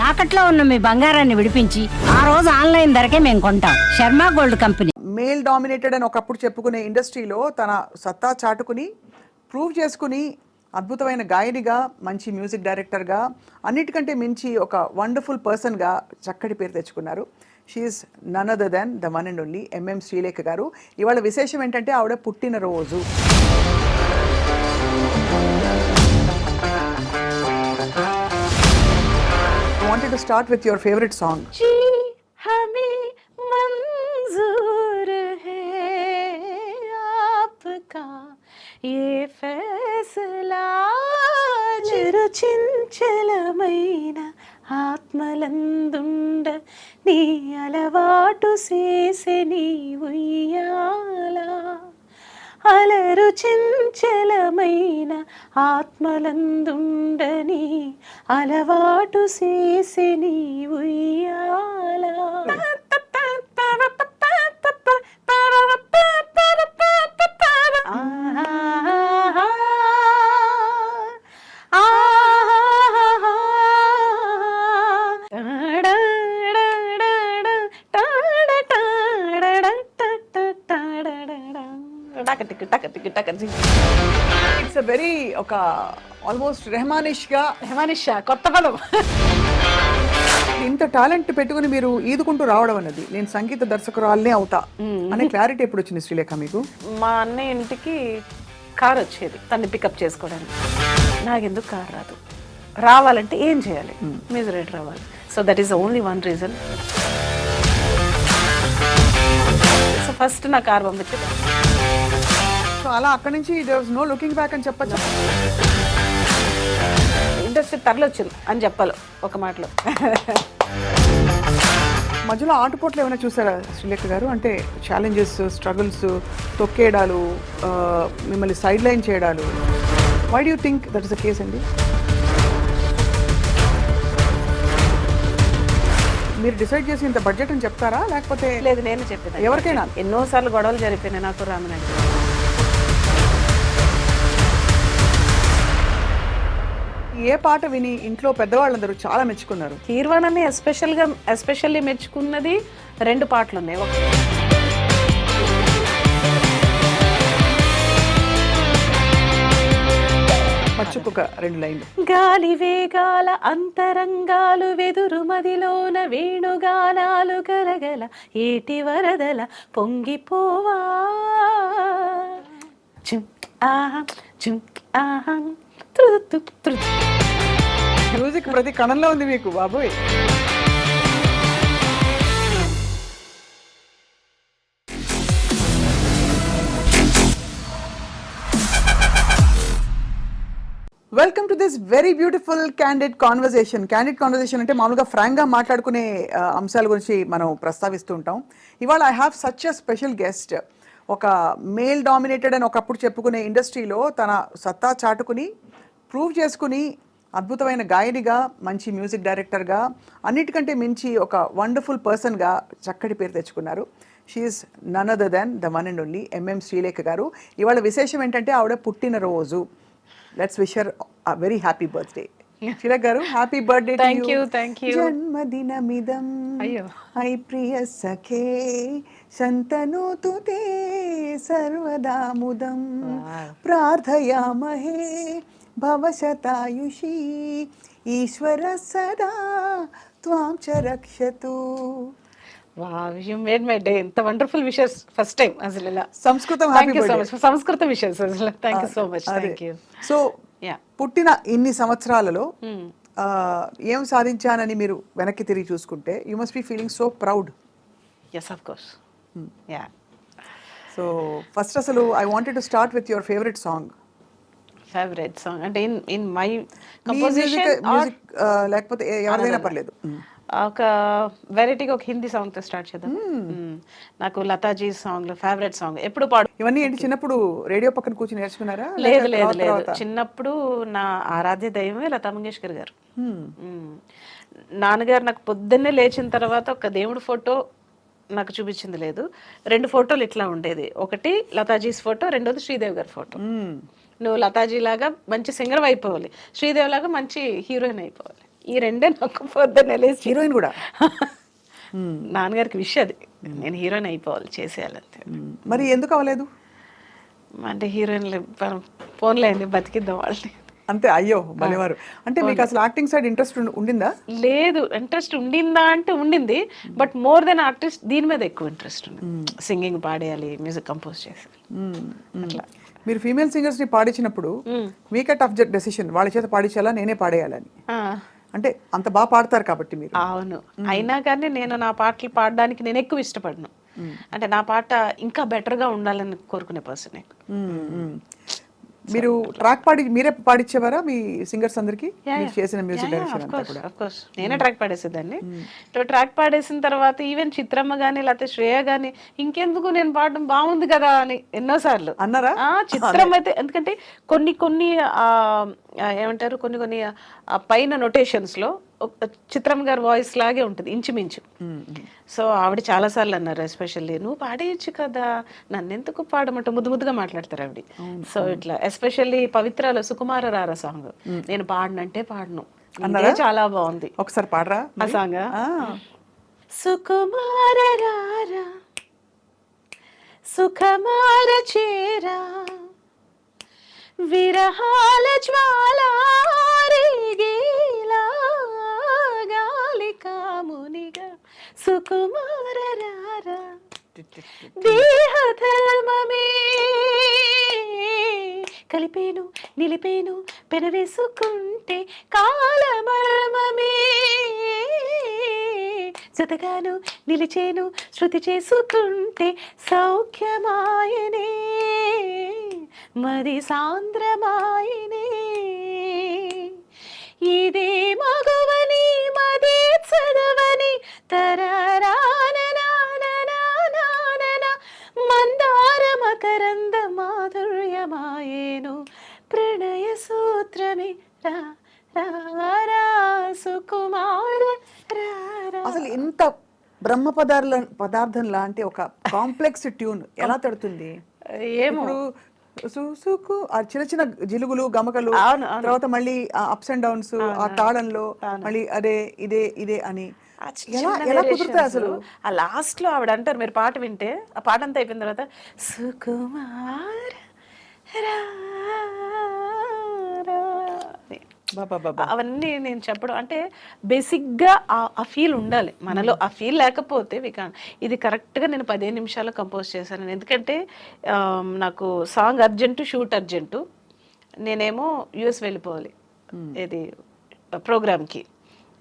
తాకట్లో ఉన్న మీ బంగారాన్ని విడిపించి ఆ రోజు ఆన్లైన్ ధరకే మేము కొంటాం. Sharma gold company. Male dominated అని ఒకప్పుడు చెప్పుకునే ఇండస్ట్రీలో తన సత్తా చాటుకుని ప్రూవ్ చేసుకుని అద్భుతమైన గాయనిగా, మంచి మ్యూజిక్ డైరెక్టర్గా, అన్నిటికంటే మించి ఒక వండర్ఫుల్ పర్సన్గా చక్కటి పేరు తెచ్చుకున్నారు. She is none other than the one and only MM Sreelekha గారు. ఇవాళ విశేషం ఏంటంటే ఆవిడ పుట్టినరోజు. I wanted to start with your favorite song. जी हमें मंजूर है आपका ये फैसला చిరుచించలమైన ఆత్మలందుండ నీ అలవాటు చేసే నీ ఉయ్యాల అలరు చెంచలమైన ఆత్మలందుండని అలవాటు చేసే నీ ఉయ్యాల ఇట్స్ అ వెరీ ఒక ఆల్మోస్ట్ రెహమానిష్గా హేమనిషా కొత్త పదం. ఇంత టాలెంట్ పెట్టుకుని మీరు ఈదుకుంటూ రావడం అన్నది, నేను సంగీత దర్శకురాలనే అవుతా అనే క్లారిటీ ఎప్పుడు వచ్చింది శ్రీలేఖ మీకు? మా అన్నయ్య ఇంటికి కార్ వచ్చేది తన్ని పికప్ చేసుకోవడానికి. నాకెందుకు కార్ రాదు, రావాలంటే ఏం చేయాలి? మ్యూజిక్ డైరెక్టర్ రావాలి. So that is only one reason. So first నా కార్ పంపించేది. సో అలా అక్కడి నుంచి there was no looking back అని చెప్పచ్చు. ఇండస్ట్రీ తరలొచ్చింది అని చెప్పాలి ఒక మాటలో. మధ్యలో ఆటుపోట్లు ఏమైనా చూసారా శ్రీలేఖ గారు? అంటే ఛాలెంజెస్, స్ట్రగుల్స్, తొక్కేయడాలు, మిమ్మల్ని సైడ్ లైన్ చేయడాలు. Why do you think that is the case అండి? మీరు డిసైడ్ చేసి ఇంత బడ్జెట్ అని చెప్తారా, లేకపోతే లేదు నేను చెప్పేది ఎవరికైనా? ఎన్నోసార్లు గొడవలు జరిపినాయి నాకు రామనాయుడు. ఏ పాట విని ఇంట్లో పెద్దవాళ్ళందరూ చాలా మెచ్చుకున్నారు? కీర్వాణని ఎస్పెషల్లీ మెచ్చుకున్నది రెండు పాటలు ఉన్నాయి. మచ్చుకొక రెండు లైన్లు. గాలి వేగాల అంతరంగాలు వెదురు మదిలోన వేణుగానాలు గలగల ఏటి వరదల పొంగిపోవా చుం ఆహా చుం ఆహా త్రుదు త్రుదు. మ్యూజిక్ ప్రతి కణంలో ఉంది మీకు బాబోయ్. Welcome to this very beautiful candid conversation. Candid conversation అంటే మామూలుగా ఫ్రాంక్గా మాట్లాడుకునే అంశాల గురించి మనం ప్రస్తావిస్తూ ఉంటాం. ఇవాళ I have such a special guest. ఒక మేల్ డామినేటెడ్ అని ఒకప్పుడు చెప్పుకునే ఇండస్ట్రీలో తన సత్తా చాటుకుని ప్రూవ్ చేసుకుని అద్భుతమైన గాయనిగా, మంచి మ్యూజిక్ డైరెక్టర్గా, అన్నిటికంటే మించి ఒక వండర్ఫుల్ పర్సన్గా చక్కటి పేరు తెచ్చుకున్నారు. She is none other than the one and only MM Sreelekha గారు. ఇవాళ విశేషం ఏంటంటే ఆవిడ పుట్టినరోజు. Let's wish her a very happy birthday. Sreelekha garu, happy birthday to you. Thank you. జన్మదినమిదం ఐ ప్రియ సఖే శంతనోతు తే సర్వదాముదం ప్రార్థయామహే భవశతాయుషీ ఈశ్వర సదా త్వాం చ రక్షతు. Wow, you made my day. ఇంత వండర్ఫుల్ విషెస్ ఫస్ట్ టైం అసలు ఇలా. Sanskrit thank you so much. Sanskrit wishes అసలు. Thank you so much. Thank you. So పుట్టిన ఇన్ని సంవత్సరాలలో ఏం సాధించానని మీరు వెనక్కి తిరిగి చూసుకుంటే you must be feeling so proud. Yes of course. Yeah. So first అసలు I wanted to start with your favourite song. Favourite song అంటే ఇన్ మై కంపోజిషన్ మ్యూజిక్ లేకపోతే ఎవరిదైనా పర్లేదు. ఒక వెరైటీగా ఒక హిందీ సాంగ్ తో స్టార్ట్ చేద్దాం. నాకు లతాజీ సాంగ్ ఫేవరెట్ సాంగ్ ఎప్పుడు పాడు. ఇవన్నీ ఏంటి చిన్నప్పుడు రేడియో పక్కన కూర్చొని నేర్చుకున్నారా? లేదు లేదు లేదు, చిన్నప్పుడు నా ఆరాధ్య దైవమే లతా మంగేష్కర్ గారు. నాన్నగారు నాకు పొద్దున్నే లేచిన తర్వాత ఒక దేవుడి ఫోటో నాకు చూపించింది లేదు, రెండు ఫోటోలు ఇట్లా ఉండేది. ఒకటి లతాజీస్ ఫోటో, రెండోది శ్రీదేవి గారి ఫోటో. నువ్వు లతాజీ లాగా మంచి సింగర్ అయిపోవాలి, శ్రీదేవి లాగా మంచి హీరోయిన్ అయిపోవాలి. ఈ రెండే నాకు పొద్దున్న లేచి హీరోయిన్ కూడా నాన్నగారికి విష్ అది నేను హీరోయిన్ అయిపోవాలి చేసేయాలంతే. మరి ఎందుకు అవ్వలేదు? అంటే హీరోయిన్లు ఫోన్లే అండి బతికిద్దాం వాళ్ళని. అంతే. అయ్యో భలేవారు. అంటే మీకు అసలు యాక్టింగ్ సైడ్ ఇంట్రెస్ట్ ఉండిందా? లేదు, ఇంట్రెస్ట్ ఉండిందా అంటే ఉండింది, బట్ మోర్ దెన్ ఆర్టిస్ట్ దీని మీద ఎక్కువ ఇంట్రెస్ట్ ఉంది. సింగింగ్ పాడేయాలి, మ్యూజిక్ కంపోజ్ చేయాలి అట్లా. మీరు ఫీమేల్ సింగర్స్ ని పాడించినప్పుడు మీకే టఫ్ డెసిషన్, వాళ్ళ చేత పాడించాలా నేనే పాడేయాలని? అంటే అంత బాగా పాడతారు కాబట్టి మీరు. అవును, అయినా కానీ నేను నా పాటలు పాడడానికి నేను ఎక్కువ ఇష్టపడను. అంటే నా పాట ఇంకా బెటర్గా ఉండాలని కోరుకునే పర్సన్. మీరు ట్రాక్ మీరే పాడించేవారా మీ సింగర్స్ అందరికి? మీరు చేసిన మ్యూజిక్ డైరెక్షన్ అంతా కూడా? ఆఫ్ కోర్స్ నేనే ట్రాక్ పాడేసేదాన్ని. ట్రాక్ పాడేసిన తర్వాత ఈవెన్ చిత్రమ్మ కానీ లేకపోతే శ్రేయ కానీ ఇంకెందుకు నేను పాడడం బాగుంది కదా అని ఎన్నోసార్లు అన్నారా? చిత్రం అయితే ఎందుకంటే కొన్ని కొన్ని ఏమంటారు కొన్ని కొన్ని పైన నొటేషన్స్ లో చిత్రమ్మ గారి వాయిస్ లాగే ఉంటుంది ఇంచుమించు. సో ఆవిడ చాలాసార్లు అన్నారు, ఎస్పెషల్లీ నువ్వు పాడేయచ్చు కదా, నన్ను ఎందుకు పాడమంటే ముద్దు ముద్దుగా మాట్లాడతారు ఆవిడ. సో ఇట్లా ఎస్పెషల్లీ పవిత్రాలో సుకుమార రారా సాంగ్ నేను పాడనంటే పాడను, అదే చాలా బాగుంది. ఒకసారి పాడరా ఆ సాంగ్. సుకుమార రారా సుఖమార చేరా విరహాల జ్వాలారేగేలా గాలి కామునిగా సుకుమార రారా దేహధర్మమే కలిపేను నిలిపేను పెనవేసుకుంటే కాలమర్మమే జతగాను నిలిచేను శృతి చేసుకుంటే సౌఖ్యమాయనే మది సాంద్రమాయనే ఇదే మగువని మదే చదవని తరరాననాననానన మందార మకరంద మాధుర్యమాయేను ప్రణయ సూత్రమే రా రా సుకుమార రా. అసలు ఇంత బ్రహ్మ పదార్థం లాంటి ఒక కాంప్లెక్స్ ట్యూన్ ఎలా తడుతుంది? ఏమో సుసుకు ఆ చిన్న చిన్న జిలుగులు గమకలు, తర్వాత మళ్ళీ అప్స్ అండ్ డౌన్స్ ఆ తాళంలో మళ్ళీ అదే ఇదే ఇదే అని ఎలా కుదురుతాయి అసలు? ఆ లాస్ట్ లో ఆవిడ అంటారు, మీరు పాట వింటే ఆ పాట అంతా అయిపోయిన తర్వాత సుకుమార అవన్నీ నేను చెప్పడం అంటే బేసిక్గా ఆ ఫీల్ ఉండాలి మనలో. ఆ ఫీల్ లేకపోతే ఇది కరెక్ట్గా నేను 15 నిమిషాల్లో కంపోజ్ చేశాను. ఎందుకంటే నాకు సాంగ్ అర్జెంటు, షూట్ అర్జెంటు, నేనేమో యుఎస్ వెళ్ళిపోవాలి ఇది ప్రోగ్రామ్కి.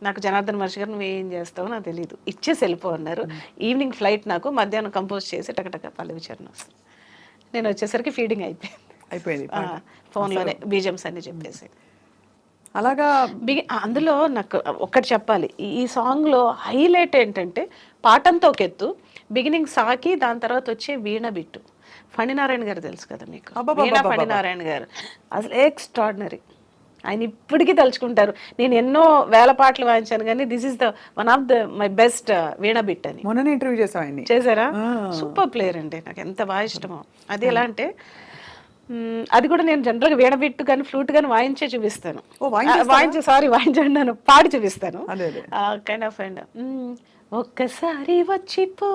నాకు జనార్దన్ మహర్షి గారు నువ్వు ఏం చేస్తావో నాకు తెలియదు, ఇచ్చేసి వెళ్ళిపోన్నారు. ఈవినింగ్ ఫ్లైట్ నాకు, మధ్యాహ్నం కంపోజ్ చేసి టకటక పల్లవి చరణం వస్తుంది. నేను వచ్చేసరికి ఫీడింగ్ అయిపోయింది ఫోన్లోనే బీజమ్స్ అన్ని చెప్పేసి. అలాగా అందులో నాకు ఒక్కటి చెప్పాలి, ఈ సాంగ్లో హైలైట్ ఏంటంటే పాటంతా ఒక ఎత్తు, బిగినింగ్ సాకి దాని తర్వాత వచ్చే వీణ బిట్టు. ఫణినారాయణ గారు తెలుసు కదా మీకు, వీణ ఫణినారాయణ గారు అసలు ఎక్స్ట్రాడినరీ. ఆయన ఇప్పటికీ తలుచుకుంటారు. నేను ఎన్నో వేల పాటలు వాయించాను కానీ this is the one of the my best veena bit అని. మొన్న ఇంటర్వ్యూ చేశారా? సూపర్ ప్లేయర్ అండి, నాకు ఎంత బాగా ఇష్టమో. అది ఎలా అంటే అది కూడా నేను జనరల్గా వీణ బిట్టు కానీ ఫ్లూట్ కానీ వాయించే చూపిస్తాను. వాయించాను పాడి చూపిస్తాను కైండ్ ఆఫ్. అండ్ ఒక్కసారి వచ్చిపో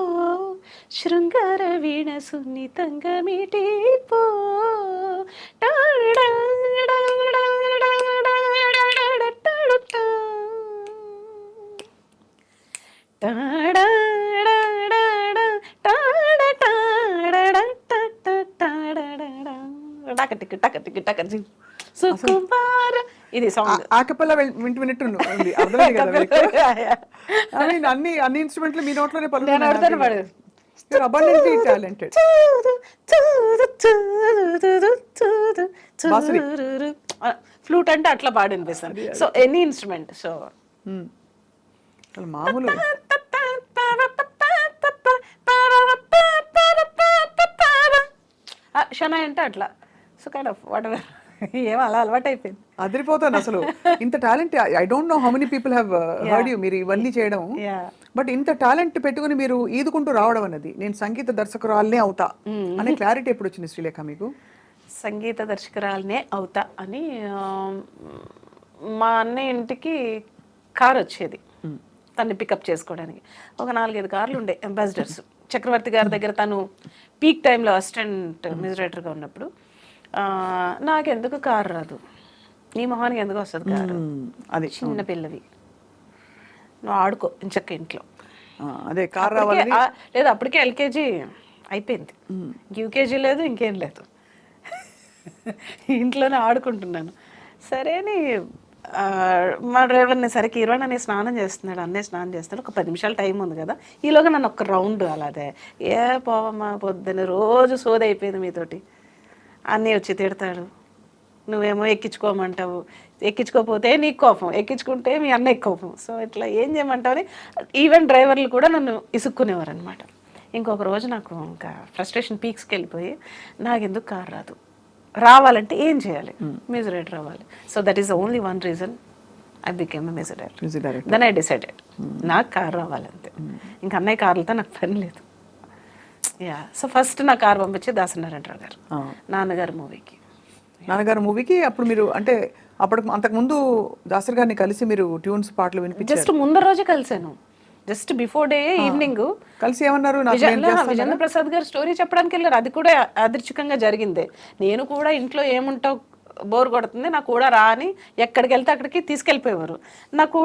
శృంగార వీణ సున్నితంగా మీటిపో సుకుమార ఇది సాంగ్. ఆకపల్ల వింటున్నట్టు అర్థమైంది కదా మీకు? అన్ని ఇన్స్ట్రుమెంట్లు మీ నోట్లోనే పలుకుతాయి. ఫ్లూట్ అంటే అట్లా పాడి అనిపిస్తాను. So any instrument. సో మామూలు షనాయ్ అంటే అట్లా. So kind of whatever ఏమో అలా అలవాటు అయిపోయింది. అదిరిపోతాను అసలు. ఇంత talent I don't know how many people have heard you మీరు ఇవన్నీ చేయడం. బట్ ఇంత టాలెంట్ పెట్టుకుని మీరు ఈదుకుంటూ రావడం అన్నది, నేను సంగీత దర్శకురాలనే అవుతా అనే క్లారిటీ ఎప్పుడు వచ్చింది శ్రీలేఖ మీకు? సంగీత దర్శకురాలనే అవుతా అని మా అన్నయ్య ఇంటికి కార్ వచ్చేది తన్ని పికప్ చేసుకోవడానికి. ఒక 4-5 కార్లు ఉండే అంబాసిడర్స్. చక్రవర్తి గారి దగ్గర తను పీక్ టైంలో అసిస్టెంట్ మ్యూజిరేటర్గా ఉన్నప్పుడు నాకెందుకు కారు రాదు, నీ మొహానికి ఎందుకు వస్తుంది కారు, అది చిన్న పిల్లవి నువ్వు ఆడుకో ఇంచక్క ఇంట్లో. అదే కార్ రావాలి. లేదు అప్పటికే ఎల్కేజీ అయిపోయింది, యూకేజీ లేదు, ఇంకేం లేదు, ఇంట్లోనే ఆడుకుంటున్నాను. సరే అని మా డ్రైవర్ని సరే కిరణ్ అనే స్నానం చేస్తున్నాడు, అన్నయ్య స్నానం చేస్తున్నాడు, ఒక 10 నిమిషాలు టైం ఉంది కదా, ఈలోగా నన్ను ఒక రౌండ్ అలాదే ఏ పోవమ్మా పొద్దున్న రోజు సోది అయిపోయింది మీతోటి. అన్నయ్య వచ్చి తిడతాడు, నువ్వేమో ఎక్కించుకోమంటావు, ఎక్కించుకోకపోతే నీకు కోపం, ఎక్కించుకుంటే మీ అన్నయ్య కోపం. సో ఇట్లా ఏం చేయమంటావు అని ఈవెన్ డ్రైవర్లు కూడా నన్ను ఇసుక్కునేవారు అనమాట. ఇంకొక రోజు నాకు ఇంకా ఫ్రస్ట్రేషన్ పీక్స్కి వెళ్ళిపోయి నాకు ఎందుకు కారు రాదు, రావాలంటే ఏం చేయాలి, మ్యూజిక్ డైరెక్టర్ రావాలి. So that is the only one reason I became a music director. Then I decided నాకు కారు రావాలంతే, ఇంకా అన్నయ్య కార్లతో నాకు పని లేదు. యా సో ఫస్ట్ నా కారు పంపించి దాసనారాయణరావు గారు నాన్నగారు మూవీకి. అప్పుడు మీరు అంటే అంతకుముందు దాసరి గారిని కలిసి మీరు ట్యూన్స్ పాటలు వినిపించారు? జస్ట్ ముందర రోజే కలిసాను, జస్ట్ బిఫోర్ డే ఈవినింగ్ కలిసి ఏమన్నారు, విజేంద్ర ప్రసాద్ గారు స్టోరీ చెప్పడానికి వెళ్ళారు. అది కూడా అదృచ్ఛికంగా జరిగిందే. నేను కూడా ఇంట్లో ఏముంటావు బోర్ కొడుతుంది నాకు కూడా రా అని ఎక్కడికి వెళ్తే అక్కడికి తీసుకెళ్ళిపోయేవారు. నాకు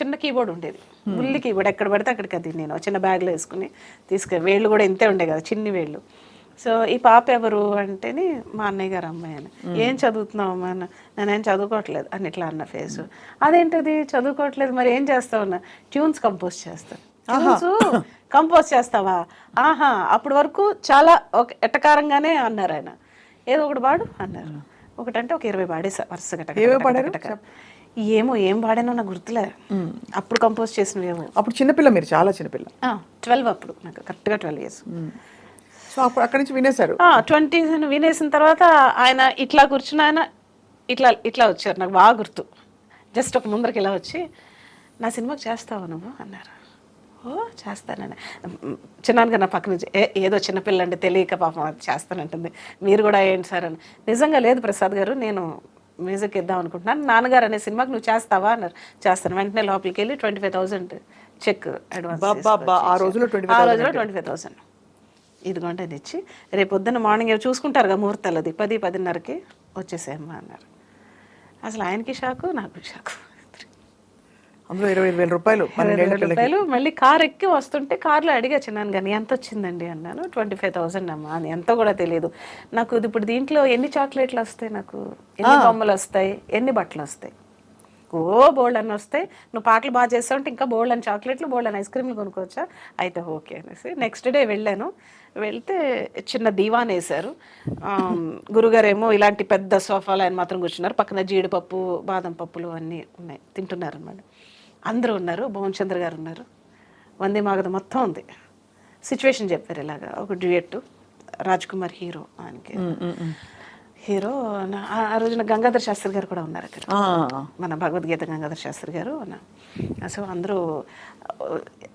చిన్న కీబోర్డ్ ఉండేది, బుల్లి కీబోర్డ్, ఎక్కడ పడితే అక్కడికి అది నేను చిన్న బ్యాగ్లో వేసుకుని వేళ్ళు కూడా ఇంతే ఉండే కదా, చిన్ని వేళ్ళు. సో ఈ పాప ఎవరు అంటేనే మా అన్నయ్య గారు అమ్మాయి అని. ఏం చదువుతున్నావు అమ్మా అన్న, నేనేం చదువుకోవట్లేదు అని ఇట్లా అన్న ఫేస్. అదేంటది చదువుకోవట్లేదు మరి ఏం చేస్తావు అన్న, ట్యూన్స్ కంపోజ్ చేస్తాను. ట్యూన్స్ కంపోజ్ చేస్తావా, ఆహా అప్పటి వరకు చాలా ఎట్టకారంగానే అన్నారు ఆయన. ఏదో ఒకటి పాడు అన్నారు, ఒకటంటే ఒక 20 పాడేసా వరుసగా. ఏం పాడానో నాకు గుర్తులే, అప్పుడు కంపోజ్ చేసినవేమో. అప్పుడు చిన్నపిల్ల, మీరు చాలా చిన్నపిల్ల. 12 అప్పుడు నాకు కరెక్ట్గా 12 years. సో అప్పుడు అక్కడి నుంచి వినేశారు. 20 వినేసిన తర్వాత ఆయన ఇట్లా కూర్చుని ఆయన ఇట్లా వచ్చారు, నాకు బాగా గుర్తు. జస్ట్ ఒక ముందరికి ఇలా వచ్చి నా సినిమాకి చేస్తావా నువ్వు అన్నారు. ఓ చేస్తానని. చిన్నాన్నగా నా పక్క నుంచి ఏదో చిన్నపిల్ల అంటే తెలియక పాపం అది చేస్తానంటుంది, మీరు కూడా ఏంటి సార్ అని. నిజంగా లేదు ప్రసాద్ గారు, నేను మ్యూజిక్ ఇద్దాం అనుకుంటున్నాను, నాన్నగారు అనే సినిమాకి నువ్వు చేస్తావా అన్నారు. చేస్తాను. వెంటనే లోపలికి వెళ్ళి 25,000 చెక్ అడ్వాన్స్. ఆ రోజులో 25,000 ఇదిగోంటే తెచ్చి రేపు పొద్దున్న మార్నింగ్ చూసుకుంటారుగా ముహూర్తాలు, అది 10-10:30కి వచ్చేసేమ్మా అన్నారు. అసలు ఆయనకి షాకు, నాకు షాకు. అందులో 25,000 రూపాయలు. మళ్ళీ కార్ ఎక్కి వస్తుంటే కార్లో అడిగా చిన్నాను కానీ ఎంత వచ్చిందండి అన్నాను. 25,000 అమ్మా అని. ఎంత కూడా తెలియదు నాకు. ఇప్పుడు దీంట్లో ఎన్ని చాక్లెట్లు వస్తాయి, నాకు ఎన్ని బొమ్మలు వస్తాయి, ఎన్ని బట్టలు వస్తాయి, బోల్డ్ అని వస్తాయి. నువ్వు పాటలు బాగా చేస్తావు అంటే ఇంకా బోల్డ్ అని చాక్లెట్లు, బోల్డ్ అని ఐస్ క్రీమ్లు కొనుక్కోవచ్చా, అయితే ఓకే అనేసి నెక్స్ట్ డే వెళ్ళాను. వెళ్తే చిన్న దీవాన్ వేశారు. గురుగారు ఏమో ఇలాంటి పెద్ద సోఫాలు ఆయన మాత్రం కూర్చున్నారు, పక్కన జీడిపప్పు బాదం పప్పులు అన్నీ ఉన్నాయి, తింటున్నారు అన్నమాట. అందరూ ఉన్నారు, భువనచంద్ర గారు ఉన్నారు, వందే మాగధ మొత్తం ఉంది. సిచ్యువేషన్ చెప్పారు ఇలాగా, ఒక డ్యూయట్, రాజ్ కుమార్ హీరో, ఆయనకి హీరో. ఆ రోజున గంగాధర్ శాస్త్రి గారు కూడా ఉన్నారు అక్కడ, మన భగవద్గీత గంగాధర్ శాస్త్రి గారు. సో అందరూ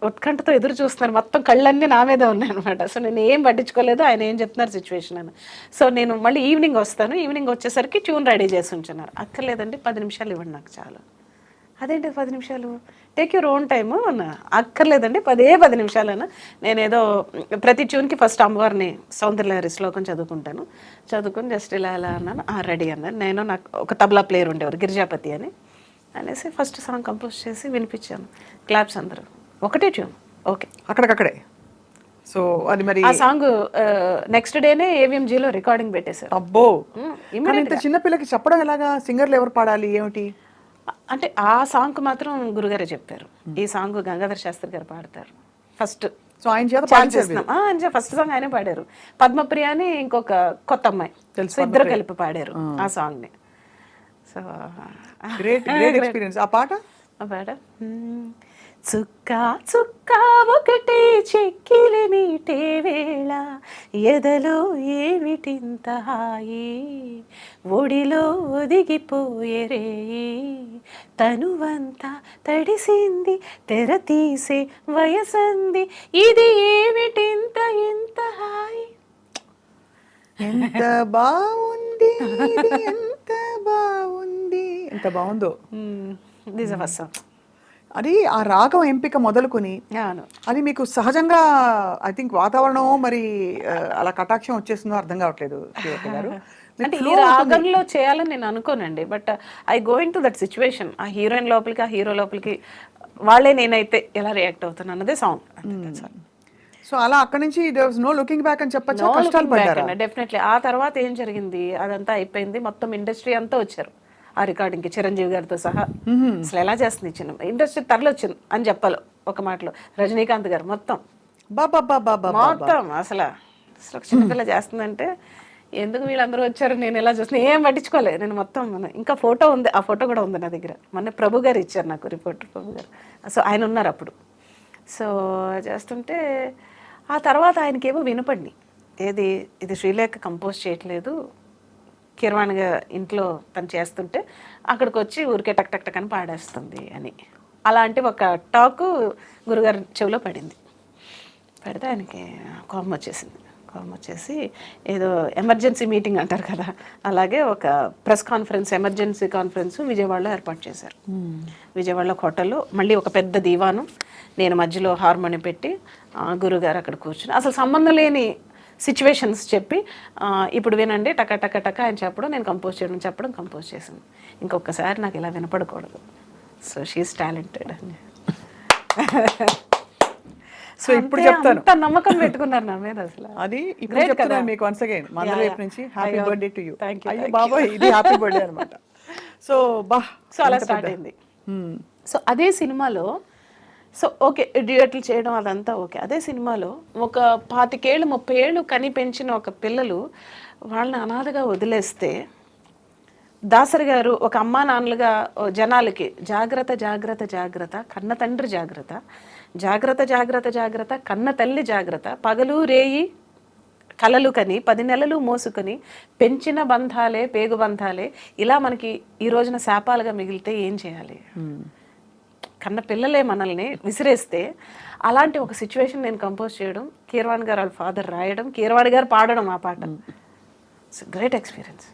ఉత్కంఠతో ఎదురు చూస్తున్నారు, మొత్తం కళ్ళన్నీ నా మీద ఉన్నాయి అనమాట. సో నేను ఏం పట్టించుకోలేదు, ఆయన ఏం చెప్తున్నారు సిచ్యువేషన్ అని. సో నేను మళ్ళీ ఈవినింగ్ వస్తాను, ఈవినింగ్ వచ్చేసరికి ట్యూన్ రెడీ చేసి ఉంచున్నారు. అక్కర్లేదండి 10 నిమిషాలు ఇవ్వండి నాకు చాలు. అదేంటి 10 నిమిషాలు, టేక్ యూర్ ఓన్ టైము అన్న. అక్కర్లేదండి 10 నిమిషాలన్నా. నేనేదో ప్రతి ట్యూన్కి ఫస్ట్ అమ్మవారిని సౌందర్యలహరి శ్లోకం చదువుకుంటాను, చదువుకుని జస్ట్ ఇలా అన్నాను. రెడీ అన్నాను. నేను నాకు ఒక తబలా ప్లేయర్ ఉండేవారు గిరిజాపతి అని, అనేసి ఫస్ట్ సాంగ్ కంపోజ్ చేసి వినిపించాను. క్లాప్స్ అందరూ, ఒకటే ట్యూన్, ఓకే అక్కడికక్కడే. సో అది మరి ఆ సాంగ్ నెక్స్ట్ డేనే AVMGలో రికార్డింగ్ పెట్టేశారు. అబ్బో, ఇంత చిన్నపిల్లకి చెప్పడం ఎలాగా, సింగర్లు ఎవరు పాడాలి ఏమిటి అంటే ఆ సాంగ్ మాత్రం గురుగారే చెప్పారు, ఈ సాంగ్ గంగాధర్ శాస్త్రి గారు పాడతారు ఫస్ట్. సో ఆయన చేత ఫస్ట్ సాంగ్ ఆయనే పాడారు. పద్మప్రియ అని ఇంకొక కొత్త అమ్మాయి, ఇద్దరు కలిపి పాడారు ఆ సాంగ్ ని. So great experience. ఆ పాట చుక్క చుక్క ఒకటే చెక్కిలి మీటే వేళ, ఎదలో ఏమిటింత హాయి, ఒడిలో ఒదిగిపోయే రేయి, తనువంతా తడిసింది తెర తీసే వయసంది, ఇది ఏమిటింత ఎంత హాయి. ఎంత బాగుంది, ఎంత బాగుంది, ఎంత బాగుందో. This first song. అది ఆ రాగం ఎంపిక మొదలుకొని అవును. అది మీకు సహజంగా ఐ థింక్ వాతావరణం మరి అలా కటాక్షం వచ్చేస్తుందో అర్థం కావట్లేదు శ్రీలేఖ గారు. మీకు అంటే ఈ flow అవుతుంది. రాగంలో చేయాలని నేను అనుకోనండి, but I going to that situation. ఆ హీరోయిన్ లోపలికి, ఆ హీరో లోపలికి వాళ్ళే నేనైతే ఎలా రియాక్ట్ అవుతాను అన్నదే సాంగ్. సో అలా అక్కడి నుంచి there was no looking back అని చెప్పొచ్చు. కష్టాలు పడ్డారా? డెఫినెట్లీ. ఆ తర్వాత ఏం జరిగింది, అదంతా అయిపోయింది, మొత్తం ఇండస్ట్రీ అంతా వచ్చారు ఆ రికార్డింగ్కి, చిరంజీవి గారితో సహా. అసలు ఎలా చేస్తుంది చిన్న ఇండస్ట్రీ తరలొచ్చింది అని చెప్పాలి ఒక మాటలో. రజనీకాంత్ గారు మొత్తం మొత్తం అసలు ఒక చిన్నపిల్ల చేస్తుందంటే ఎందుకు వీళ్ళందరూ వచ్చారు, నేను ఎలా చూస్తున్నా ఏం పట్టించుకోలేదు నేను మొత్తం. ఇంకా ఫోటో ఉంది, ఆ ఫోటో కూడా ఉంది నా దగ్గర. మొన్న ప్రభు గారు ఇచ్చారు నాకు, రిపోర్టర్ ప్రభు గారు. సో ఆయన ఉన్నారు అప్పుడు. సో చేస్తుంటే ఆ తర్వాత ఆయనకేమో వినపడి, ఇది శ్రీలేఖ కంపోజ్ చేయట్లేదు, కీరవాణి ఇంట్లో తను చేస్తుంటే అక్కడికి వచ్చి ఊరికే టక్ టక్ టక్ అని పాడేస్తుంది అని. అలాంటి ఒక టాకు గురుగారి చెవిలో పడింది. పడితే ఆయనకి కోపం వచ్చేసి ఏదో ఎమర్జెన్సీ మీటింగ్ అంటారు కదా, అలాగే ఒక ప్రెస్ కాన్ఫరెన్స్, ఎమర్జెన్సీ కాన్ఫరెన్స్ విజయవాడలో ఏర్పాటు చేశారు. విజయవాడలో హోటల్లో మళ్ళీ ఒక పెద్ద దీవాను, నేను మధ్యలో హార్మోనియం పెట్టి గురుగారు అక్కడ కూర్చుని అసలు సంబంధం లేని సిచ్యువేషన్స్ చెప్పి ఇప్పుడు వినండి టక టక టక ఆయన చెప్పడం, నేను కంపోజ్ చేసింది. ఇంకొకసారి నాకు ఇలా వినపడకూడదు. సో షీఈస్ టాలెంటెడ్ అని. సో ఇప్పుడు చెప్తాను, అంత నమ్మకం పెట్టుకున్నారు నా మీద అసలు. అది ఇప్పుడు చెప్తున్నాను మీకు వన్స్ అగైన్ మన వైపు నుంచి హ్యాపీ బర్త్డే టు యూ. అయ్యో బాబాయ్ ఇది హ్యాపీ బర్త్డే అనమాట. సో సో అలా స్టార్ట్ అయింది. సో అదే సినిమాలో సో ఓకే డ్యూయట్లు చేయడం అదంతా ఓకే. అదే సినిమాలో ఒక 25 ఏళ్ళు 30 ఏళ్ళు కని పెంచిన ఒక పిల్లలు వాళ్ళని అనాథగా వదిలేస్తే దాసరి గారు ఒక అమ్మా నాన్నలుగా జనాలకి జాగ్రత్త జాగ్రత్త జాగ్రత్త, కన్న తండ్రి జాగ్రత్త, జాగ్రత్త జాగ్రత్త జాగ్రత్త, కన్న తల్లి జాగ్రత్త, పగలు రేయి కలలు కని 10 నెలలు మోసుకొని పెంచిన బంధాలే పేగు బంధాలే ఇలా మనకి ఈ రోజున శాపాలుగా మిగిలితే ఏం చేయాలి? కన్న పిల్లలే మనల్ని విసిరేస్తే అలాంటి ఒక సిచ్యువేషన్ నేను కంపోజ్ చేయడం, కీరవాణి గారు వాళ్ళ ఫాదర్ రాయడం, కీరవాణి గారు పాడడం ఆ పాట. It's great experience.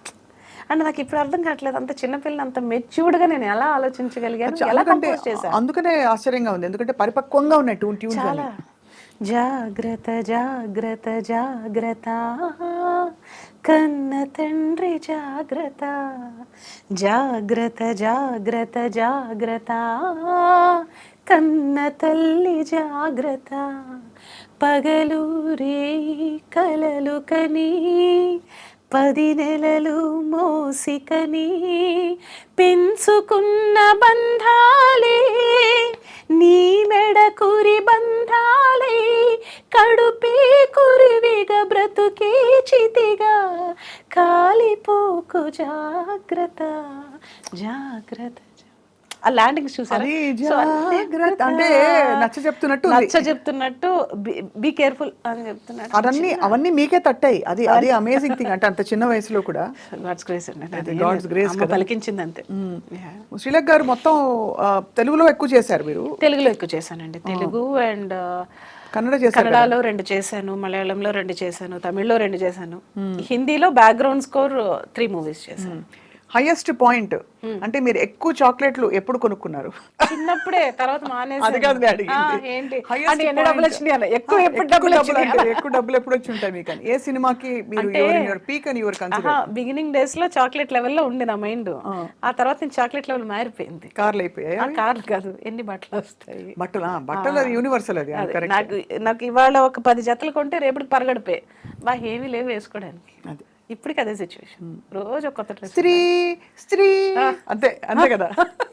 అండ్ నాకు ఇప్పుడు అర్థం కావట్లేదు, అంత చిన్నపిల్లని అంత మెచ్యూర్డ్గా నేను ఎలా ఆలోచించగలిగాను, ఎలా కంపోజ్ చేశాను. అందుకనే ఆశ్చర్యంగా ఉంది, ఎందుకంటే పరిపక్వంగా ఉన్నాయి ట్యూన్స్ చాలా. జాగ్రత్త జాగ్రత్త జాగ్రత్త, కన్న తండ్రి జాగ్రత్త, జాగ్రత్త జాగ్రత్త జాగ్రత్త, కన్న తల్లి జాగ్రత్త, పగలు రేయి కలలు కని 10 నెలలు మోసికని పెంచుకున్న బంధాలే నీ మెడ కురి బంధాలే, కడుపే కురివిగా బ్రతుకే చితిగా కాలిపోకు జాగ్రత్త జాగ్రత్త. ఆ ల్యాండింగ్స్ చూసారా? అంటే నచ్చ చెప్తున్నట్టు బీ కేర్ఫుల్ అని చెప్తున్నాడు. అవన్నీ మీకే తట్టాయి. అది అమేజింగ్ థింగ్. అంటే అంత చిన్న వయసులో కూడా గాడ్స్ గ్రేస్ అండి, గాడ్స్ గ్రేస్ పలికించింది అంతే. శ్రీలేఖ గారు మొత్తం తెలుగులో ఎక్కువ చేశారు మీరు? తెలుగులో ఎక్కువ చేశానండి. తెలుగు అండ్ కన్నడలో 2 చేశాను, మలయాళంలో 2 చేశాను, తమిళ్లో 2 చేశాను, హిందీలో బ్యాక్గ్రౌండ్ స్కోర్ 3 మూవీస్ చేశాను. హైయెస్ట్ పాయింట్ అంటే మీరు ఎక్కువ చాక్లెట్లు ఎప్పుడు కొనుక్కున్నారు? చిన్నప్పుడే, తర్వాత అది కాదు ఏంటి ఎన్ని డబ్బులు వచ్చినాయి, ఎక్కువ డబ్బులు ఎప్పుడు వచ్చి ఉంటాయి మీకు? ఏ సినిమాకి మీరు పీక్ అని యువర్ కన్సిడర్? బిగినింగ్ డేస్ లో చాక్లెట్ లెవెల్ లో ఉండే నా మైండ్. ఆ తర్వాత నేను చాక్లెట్ లెవెల్ మారిపోయింది. కార్లు అయిపోయాయి? కార్లు కాదు, ఎన్ని బట్టలు వస్తాయి. బట్టలు యూనివర్సల్ అది. నాకు ఇవాళ ఒక 10 జతలు కొంటే రేపటికి పరగడిపోయి ఏమీ లేవు వేసుకోవడానికి. ఇప్పటికి అదే సిచ్యువేషన్. రోజు కొత్త డ్రెస్. స్త్రీ అంతే కదా,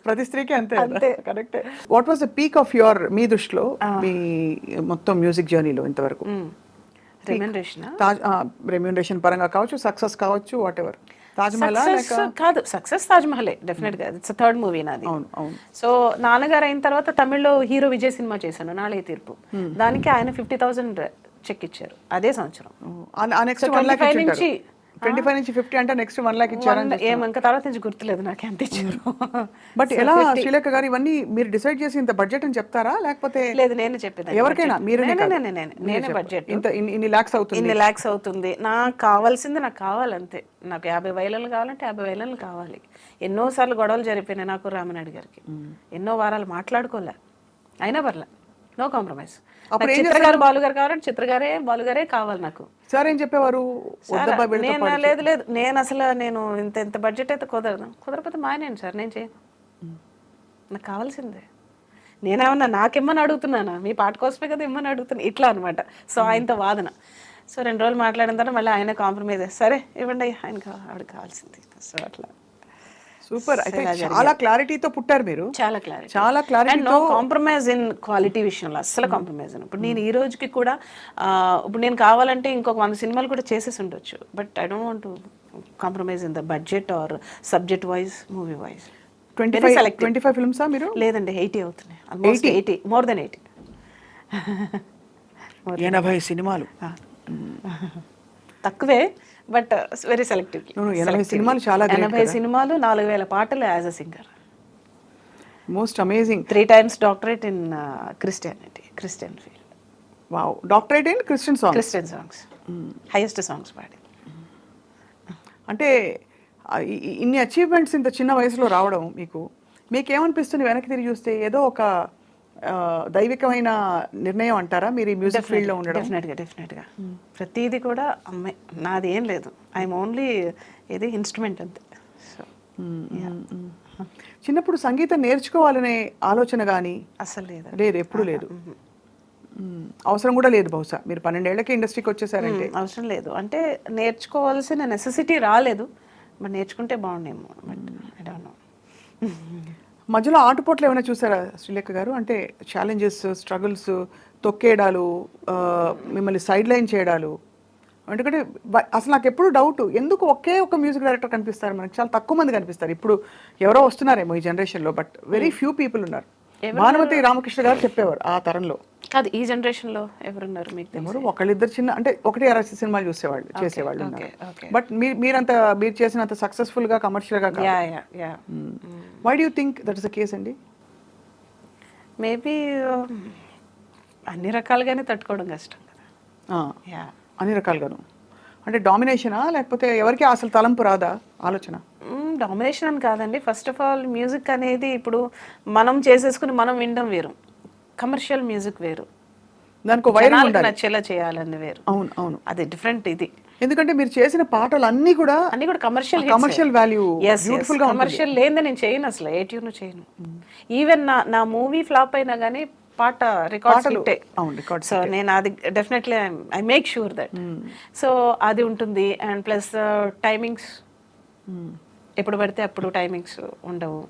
ప్రతి స్త్రీకి అంతే. Correct. What was the peak of your, మీ దృష్టిలో మీ మొత్తం మ్యూజిక్ జర్నీలో ఇంతవరకు? రెమ్యూనరేషన్ పరంగా కావచ్చు, సక్సెస్ కావచ్చు, వాట్ ఎవర్. తాజ్మహల్ కాదు, సక్సెస్ తాజ్మహలే డెఫినెట్ గా. ఇట్స్ 3rd మూవీ నాది. సో నాన్నగారు అయిన తర్వాత తమిళ్లో హీరో విజయ్ సినిమా చేశాను, నాళే తీర్పు. దానికి ఆయన 50,000 చెక్ ఇచ్చారు అదే సంవత్సరం. 25 నుంచి 25 నుంచి 50 అంటే నెక్స్ట్ 1 లాక్ ఇచ్చారని ఇంకా తర్వాత నుంచి గుర్తులేదు నాకు ఎంత ఇచ్చారు. బట్ ఎలా శ్రీలేఖ గారు ఇవన్నీ మీరు డిసైడ్ చేసి ఇంత బడ్జెట్ అని చెప్తారా లేకపోతే లేదు నేనే చెప్పేదాన్ని. ఎవరికైనా నేనే బడ్జెట్ ఇంత ఇన్ని లాక్స్ అవుతుంది ఇన్ని ల్యాక్స్ అవుతుంది, నాకు కావాల్సింది నాకు కావాలంతే. నాకు 50,000 కావాలంటే 50,000 కావాలి. ఎన్నోసార్లు గొడవలు జరిపోయినాయి నాకు రామనాయుడు గారికి, ఎన్నో వారాలు మాట్లాడుకోలే, అయినా పర్లే, నో కాంప్రమైజ్. చిత్రగారు బాలుగారు కావాలంటే చిత్రగారే బాలుగారే కావాలి నాకు. సార్ ఏం చెప్పేవారు? లేదు లేదు నేను అసలు ఇంత బడ్జెట్ అయితే కుదరకపోతే మానేయండి సార్, నేను చేయను, నాకు కావాల్సిందే. నేనేమన్నా నాకిమ్మని అడుగుతున్నానా, మీ పాట కోసమే కదా ఇమ్మని అడుగుతున్నా, ఇట్లా అనమాట. సో ఆయనతో వాదన. సో 2 రోజులు మాట్లాడిన తర్వాత మళ్ళీ ఆయన కాంప్రమైజ్, సరే ఇవ్వండి ఆయనకి ఆవిడకి కావాల్సింది. సో అట్లా సూపర్. అయితే చాలా క్లారిటీతో పుట్టారు మీరు. చాలా clarity, no compromise in quality విషయంలో అస్సలు కాంప్రమైజ్. ఇప్పుడు నేను ఈ రోజుకి కూడా ఇప్పుడు నేను కావాలంటే ఇంకొక 100 సినిమాలు కూడా చేసేసి ఉండొచ్చు, but I don't want to compromise in the budget or subject wise, movie wise. 25 ఫిల్మ్సా మీరు? లేదండి 80 అవుతున్నాయి, ఆల్మోస్ట్ 80, మోర్ దెన్ 80. 80 సినిమాలు తక్కువే, బట్ వెరీ సెలెక్టివ్. 80 సినిమాలు చాలా 80 సినిమాలు, 4,000 పాటలు as a singer. Most amazing. 3 times doctorate in Christian field. Wow, doctorate in Christian songs, highest songs పాడి. అంటే ఇన్ని అచీవ్మెంట్స్ ఇంత చిన్న వయసులో రావడం మీకేమనిపిస్తుంది వెనక్కి తిరిగి చూస్తే? ఏదో ఒక దైవికమైన నిర్ణయం అంటారా మీరు ఈ మ్యూజిక్ ఫీల్డ్ లో ఉండడం? డెఫినెట్గా ప్రతిదీ కూడా అమ్మాయి, నాది ఏం లేదు, ఐఎమ్ ఓన్లీ ఇది ఇన్స్ట్రుమెంట్ అంతే. సో చిన్నప్పుడు సంగీతం నేర్చుకోవాలనే ఆలోచన కానీ అసలు లేదు, ఎప్పుడు లేదు, అవసరం కూడా లేదు. బహుశా మీరు 12 ఏళ్లకి ఇండస్ట్రీకి వచ్చేసారంటే అవసరం లేదు, అంటే నేర్చుకోవాల్సిన నెసెసిటీ రాలేదు, బట్ నేర్చుకుంటే బాగుండేమో, బట్ ఐ డోంట్ నో. మధ్యలో ఆటుపోట్లు ఏమైనా చూసారా శ్రీలేఖ గారు? అంటే ఛాలెంజెస్, స్ట్రగుల్స్, తొక్కేయడాలు, మిమ్మల్ని సైడ్ లైన్ చేయడాలు? ఎందుకంటే అసలు నాకు ఎప్పుడు డౌట్, ఎందుకు ఒకే ఒక మ్యూజిక్ డైరెక్టర్ కనిపిస్తారు మనకి? చాలా తక్కువ మంది కనిపిస్తారు. ఇప్పుడు ఎవరో వస్తున్నారేమో ఈ జనరేషన్లో, బట్ వెరీ ఫ్యూ పీపుల్ ఉన్నారు. భానుమతి రామకృష్ణ గారు చెప్పేవారు ఆ తరంలో. కాదు, ఈ జనరేషన్లో ఎవరున్నారు మీకు? ఎవరు ఒకళ్ళిద్దరు చిన్న, అంటే 1-2 సినిమాలు చేసేవాళ్ళు ఉన్నారు. బట్ మీరు చేసినంత సక్సెస్ఫుల్ గా, కమర్షియల్ గా కాదు. Why do you think that is the case అండి? మేబీ అన్ని రకాలుగానే తట్టుకోవడం కష్టం కదా. అన్ని రకాలుగాను అంటే డామినేషనా, లేకపోతే ఎవరికి అసలు తలంపు రాదా ఆలోచన? డామినేషన్ అని కాదండి. ఫస్ట్ ఆఫ్ ఆల్ మ్యూజిక్ అనేది ఇప్పుడు మనం చేసేసుకుని మనం వినడం వేరు, కమర్షియల్ మ్యూజిక్ వేరు, దానికి వైరల్ నచ్చేలా చేయాలని వేరు. అవును అవును, అది డిఫరెంట్. ఇది ఎందుకంటే మీరు చేసిన పాటలు అన్నీ కూడా కమర్షియల్ వాల్యూ, బ్యూటిఫుల్ గా. కమర్షియల్ లేదే నేను చేయను, అసలు ఏ ట్యూన్ చేయను. ఈవెన్ నా మూవీ ఫ్లాప్ అయినా కానీ పాట రికార్డ్, సో నేను అది definitely I make sure that. So అది ఉంటుంది. అండ్ ప్లస్ టైమింగ్స్, ఎప్పుడు పడితే అప్పుడు టైమింగ్స్ ఉండవు,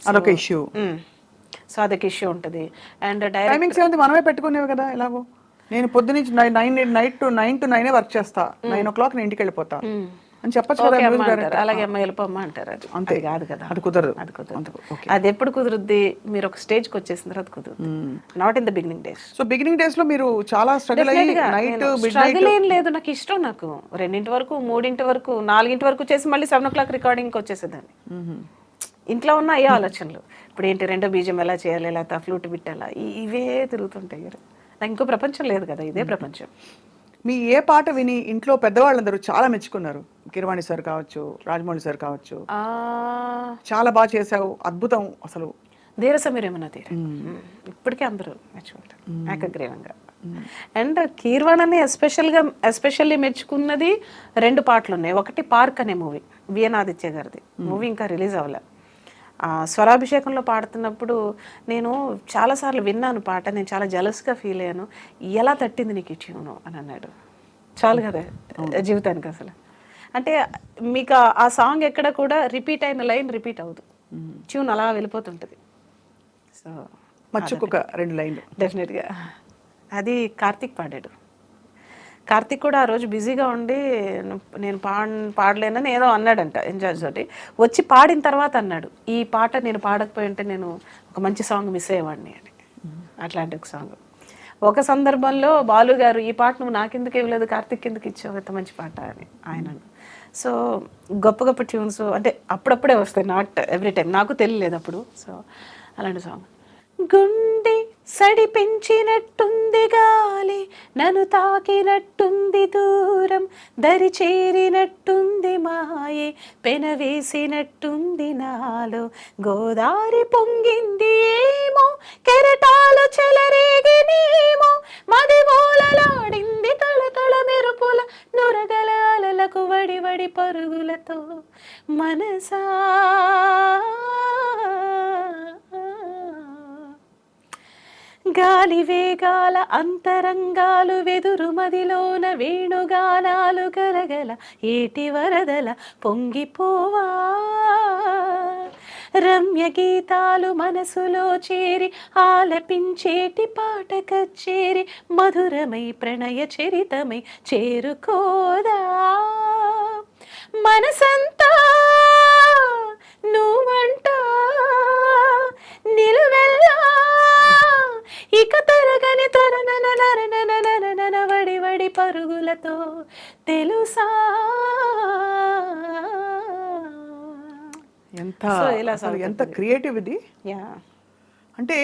అదొక ఇష్యూ. సో అదొక ఇష్యూ ఉంటుంది. అండ్ టైమింగ్స్ మనమే పెట్టుకునేవి కదా. ఎలాగో నేను పొద్దునుంచి 9 to 9 వర్క్ చేస్తా, 9 o'clock నేను ఇంటికి వెళ్ళిపోతా అని చెప్పచ్చు కదా. అలాగే అమ్మ వెళ్ళిపోమ్మా అంటారు, అంతే కాదు కదా, అది కుదరదు. అది ఎప్పుడు కుదురుద్ది? మీరు ఒక స్టేజ్కి వచ్చేసిన తర్వాత కుదురుద్ది, not in the beginning days. So beginning days లో మీరు చాలా స్ట్రగుల్ అయ్యి స్ట్రగుల్ ఏం లేదు, నాకు ఇష్టం. నాకు 2 వరకు, 3 వరకు, 4 వరకు చేసి మళ్ళీ 7 o'clock రికార్డింగ్కి వచ్చేసేదాన్ని. ఇంట్లో ఉన్న అయ్యే ఆలోచనలు, ఇప్పుడు ఏంటి 2 బీజం ఎలా చేయాలి, లేకపోతే ఫ్లూట్ బిట్టాలా, ఇవే తిరుగుతుంటాయి. నాకు ఇంకో ప్రపంచం లేదు కదా, ఇదే ప్రపంచం. మీ ఏ పాట విని ఇంట్లో పెద్దవాళ్ళందరూ చాలా మెచ్చుకున్నారు? కిరవాణి సార్ కావచ్చు, రాజమౌళి సార్ కావచ్చు, చాలా బాగా చేసావు, అద్భుతం అసలు. ధీరసమీరేమన్నా తీర ఇప్పటికే అందరూ మెచ్చుకుంటారు ఏకగ్రీవంగా. అండ్ కీర్వాణని ఎస్పెషల్లీ మెచ్చుకున్నది 2 పాటలు ఉన్నాయి. ఒకటి పార్క్ అనే మూవీ, విఎన్ ఆదిత్య గారిది మూవీ, ఇంకా రిలీజ్ అవ్వలే. స్వరాభిషేకంలో పాడుతున్నప్పుడు నేను చాలాసార్లు విన్నాను పాట, నేను చాలా జలస్గా ఫీల్ అయ్యాను. ఎలా తట్టింది నీకు ఈ ట్యూను అని అన్నాడు. చాలు కదా జీవితానికి అసలు. అంటే మీకు ఆ సాంగ్ ఎక్కడ కూడా రిపీట్ అయిన లైన్ రిపీట్ అవ్వదు, ట్యూన్ అలా వెళ్ళిపోతుంటుంది. సో మచ్చుకొక 2 లైన్లు డెఫినెట్గా. అది కార్తీక్ పాడాడు. కార్తీక్ కూడా ఆ రోజు బిజీగా ఉండి నేను పాడలేనని ఏదో అన్నాడంట ఇన్ఛార్జ్ తోటి. వచ్చి పాడిన తర్వాత అన్నాడు, ఈ పాట నేను పాడకపోయి ఉంటే నేను ఒక మంచి సాంగ్ మిస్ అయ్యేవాడిని అని. అట్లాంటి ఒక సాంగ్. ఒక సందర్భంలో బాలు గారు, ఈ పాట నువ్వు నాకెందుకు ఇవ్వలేదు, కార్తీక్ ఎందుకు ఇచ్చావు, ఎంత మంచి పాట అని ఆయన. సో గొప్ప గొప్ప ట్యూన్స్ అంటే అప్పుడప్పుడే వస్తాయి, నాట్ ఎవ్రీ టైం. నాకు తెలియలేదు అప్పుడు. సో అలాంటి సాంగ్. గుండె సడి పెంచినట్టుంది గాలి, నన్ను తాకినట్టుంది దూరం, దరి చేరినట్టుంది మాయే, పెనవేసినట్టుంది నాలో, గోదారి పొంగింది ఏమో, కెరటాలు చెలరేగినేమో, మది మూలలాడింది తళతళ మెరుపుల నురగల అలలకు వడి వడి పరుగులతో మనసా. గాలి వేగాల అంతరంగాలు వెదురు మదిలోన వేణుగానాలు గలగల ఏటి వరదల పొంగిపోవా, రమ్య గీతాలు మనసులో చేరి ఆలపించేటి పాట కచ్చేరి, మధురమై ప్రణయ చరితమై చేరుకోదా, మనసంతా నువ్వంట నిలువెల్లా, ఇక తరగని తరనన వడి వడి పరుగులతో తెలుసా. ఎంత So, ఇలా అసలు ఎంత క్రియేటివ్ ఇది. యా అంటే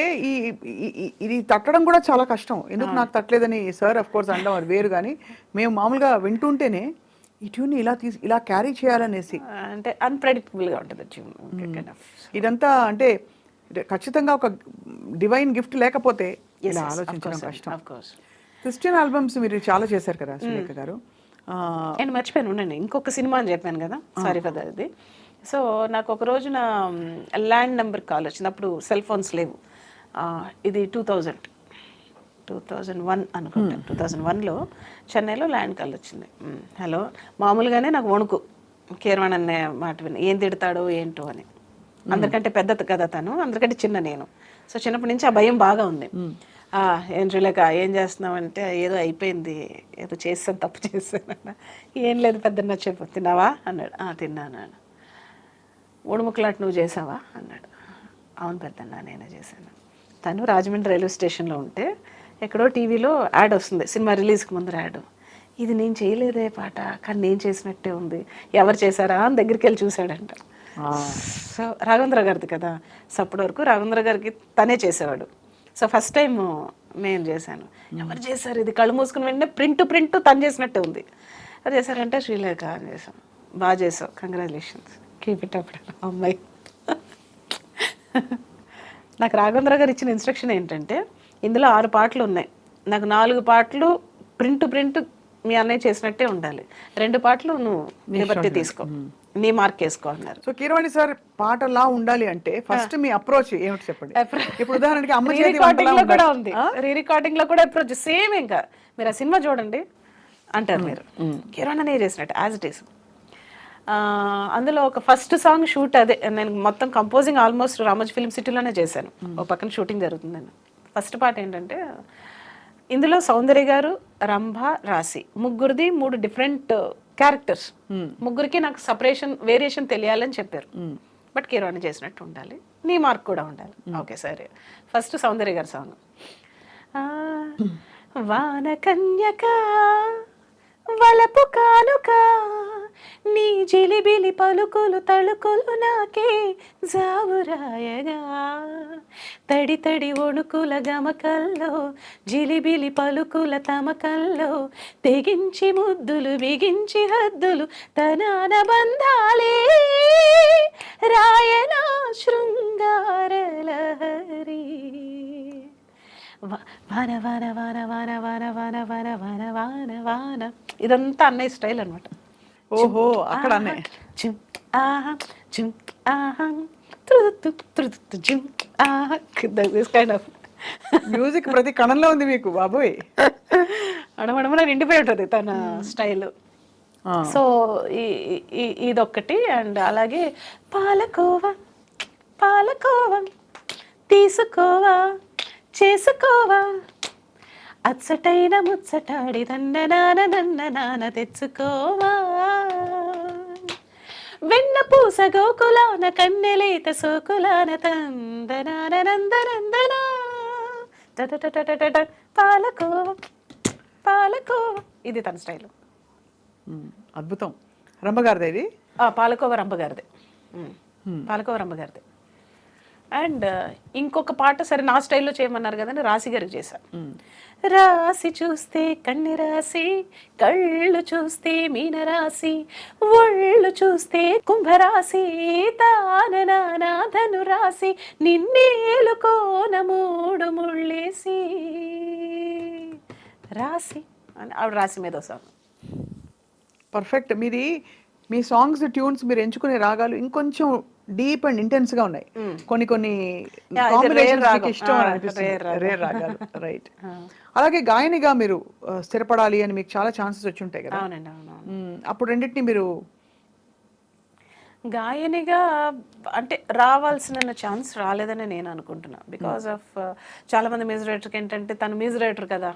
ఇది తట్టడం కూడా చాలా కష్టం. ఎందుకు నాకు తట్టలేదని సార్ అఫ్ కోర్స్ అంటాం, అది వేరు. కానీ మేము మామూలుగా వింటుంటేనే ఈ ట్యూన్ ఇలా క్యారీ చేయాలనేసి, అంటే అన్ప్రెడిక్టబుల్గా ఉంటుంది ట్యూన్. ఇదంతా అంటే ఖచ్చితంగా ఒక డివైన్ గిఫ్ట్ లేకపోతే ఇలా ఆలోచించడం కష్టం. క్రిస్టియన్ ఆల్బమ్స్ మీరు చాలా చేశారు కదా సురేఖ గారు. నేను మర్చిపోయాను, ఉండండి, ఇంకొక సినిమా అని చెప్పాను కదా, సారీ ఫర్ అది. సో నాకు ఒక రోజున ల్యాండ్ నెంబర్ కాల్ వచ్చింది. అప్పుడు సెల్ ఫోన్స్ లేవు. ఇది 2001 అనుకుంటా. 2001లో చెన్నైలో ల్యాండ్ కాల్ వచ్చింది. హలో, మామూలుగానే నాకు వణుకు, కీరవాణి అనే మాట విని ఏం తిడతాడో ఏంటో అని. అందరికంటే పెద్ద కదా తను, అందరికంటే చిన్న నేను. సో చిన్నప్పటి నుంచి ఆ భయం బాగా ఉంది. ఏం శ్రీలేఖ ఏం చేస్తున్నావు అంటే, ఏదో అయిపోయింది, ఏదో చేస్తాను, తప్పు చేస్తాను. ఏం లేదు పెద్దన్న, చెప్పు, తిన్నావా అన్నాడు. తిన్నాను. ఊడుముక్కలాట నువ్వు చేసావా అన్నాడు. అవును పెద్దన్న నేనే చేశాను. తను రాజమండ్రి రైల్వే స్టేషన్లో ఉంటే ఎక్కడో టీవీలో యాడ్ వస్తుంది, సినిమా రిలీజ్కి ముందర యాడ్. ఇది నేను చేయలేదే పాట, కానీ నేను చేసినట్టే ఉంది, ఎవరు చేశారా అని దగ్గరికి వెళ్ళి చూశాడంట. సో రాఘవేంద్ర గారిది కదా. సో అప్పటి వరకు రాఘవేంద్ర గారికి తనే చేసేవాడు. సో ఫస్ట్ టైం నేను చేశాను. ఎవరు చేశారు ఇది, కళ్ళు మూసుకుని వెంటనే ప్రింట్ తను చేసినట్టే ఉంది. అది చేశారంటే శ్రీలేఖ అని చేసాం. బాగా చేసావు, కంగ్రాచులేషన్స్, కీప్ ఇట్ అప్ అమ్మాయి. నాకు రాఘవేంద్ర గారు ఇచ్చిన ఇన్స్ట్రక్షన్ ఏంటంటే, ఇందులో 6 పాటలు ఉన్నాయి, నాకు 4 పాటలు ప్రింట్ మీ అన్నయ్య చేసినట్టే ఉండాలి, 2 పాటలు నువ్వు లిబర్టీ తీసుకో, నీ మార్క్ వేసుకో అన్నారు. సో కీరవాణి సార్ పాటలా ఉండాలి అంటే ఫస్ట్ మీ అప్రోచ్ ఏమిటి చెప్పండి. ఇప్పుడు ఉదాహరణకి అమ్మ చేతి రికార్డింగ్ లో కూడా ఉంది, రికార్డింగ్ లో కూడా అప్రోచ్ సేమ్. ఇంకా మీరు ఆ సినిమా చూడండి అంటారు మీరు, కీరవాణి చేసినట్టు యాజ్ ఇట్ ఈస్. అందులో ఒక ఫస్ట్ సాంగ్ షూట్ అదే, నేను మొత్తం కంపోజింగ్ ఆల్మోస్ట్ రామోజీ ఫిల్మ్ సిటీలోనే చేశాను. ఒక పక్కన షూటింగ్ జరుగుతుందని. ఫస్ట్ పాట ఏంటంటే, ఇందులో సౌందర్య గారు, రంభ, రాశి ముగ్గురిది 3 డిఫరెంట్ క్యారెక్టర్స్. ముగ్గురికి నాకు వేరియేషన్ తెలియాలని చెప్పారు. బట్ కీరవాణి చేసినట్టు ఉండాలి, నీ మార్క్ కూడా ఉండాలి. ఓకే సరే. ఫస్ట్ సౌందర్య గారి సాంగ్. వాన కన్యక వలపు కానుక, నీ జిలిబిలి పలుకులు తళుకులు నాకే జావురాయగా, తడి తడి వణుకుల గమకల్లో జిలిబిలి పలుకుల తమకల్లో, తెగించి ముద్దులు బిగించి హద్దులు తనాన బంధాలే, రాయనా శృంగారలహరి. వాన వాన వాన వాన వాన వాన వాన వాన వాన వాన, ఇదంతా అన్నయ్య స్టైల్ అనమాట. ఓహో, అక్కడ అన్నయ్య మ్యూజిక్ ప్రతి కణంలో ఉంది మీకు బాబోయ్. అడమడమన నిండిపోయి ఉంటుంది తన స్టైల్. సో ఇదొక్కటి. అండ్ అలాగే పాలకోవా పాలకోవా తీసుకోవా చేసుకోవా, అచ్చటైన ముచ్చటాడి నన్న తెచ్చుకోవా, వెన్న పూస గోకులాన కన్నెలేత సోకులాన తందనానందనందనా, పాలకోవా పాలకోవా. ఇది తన స్టైల్. అద్భుతం. రంభగారిది ఇది పాలకోవ రంభగారిదే. పాలకోవ రంభగారిదే. అండ్ ఇంకొక పాట సరే నా స్టైల్లో చేయమన్నారు కదండి, రాశి గారికి చేశాను. రాసి చూస్తే కన్ని రాసి, కళ్ళు చూస్తే మీన రాసి, ఒళ్ళు చూస్తే కుంభరాశి, తాన ధను రాసి, నిన్నేలుకోన మూడు ముళ్ళేసి రాసి అని ఆవిడ రాసి మీద సాంగ్. పర్ఫెక్ట్. మీ సాంగ్స్ ట్యూన్స్ మీరు ఎంచుకునే రాగాలు ఇంకొంచెం డీప్ అండ్ ఇంటెన్స్ గా ఉన్నాయి. కొన్ని combinations మీకు ఇష్టం అని అనిపిస్తుంది. రేర్ రాగాలు, రైట్. అలాగే గాయనిగా మీరు స్థిరపడాలి అని మీకు చాలా ఛాన్సెస్ వచ్చి ఉంటాయి కదా. అవునండి, అవును. అప్పుడు రెండింటిని మీరు గాయనిగా అంటే రావాల్సిన ఛాన్స్ రాలేదని నేను అనుకుంటున్నా. బికాస్ ఆఫ్ చాలా మంది మ్యూజిక్ డైరెక్టర్కి ఏంటంటే తను మ్యూజిక్ డైరెక్టర్ కదా,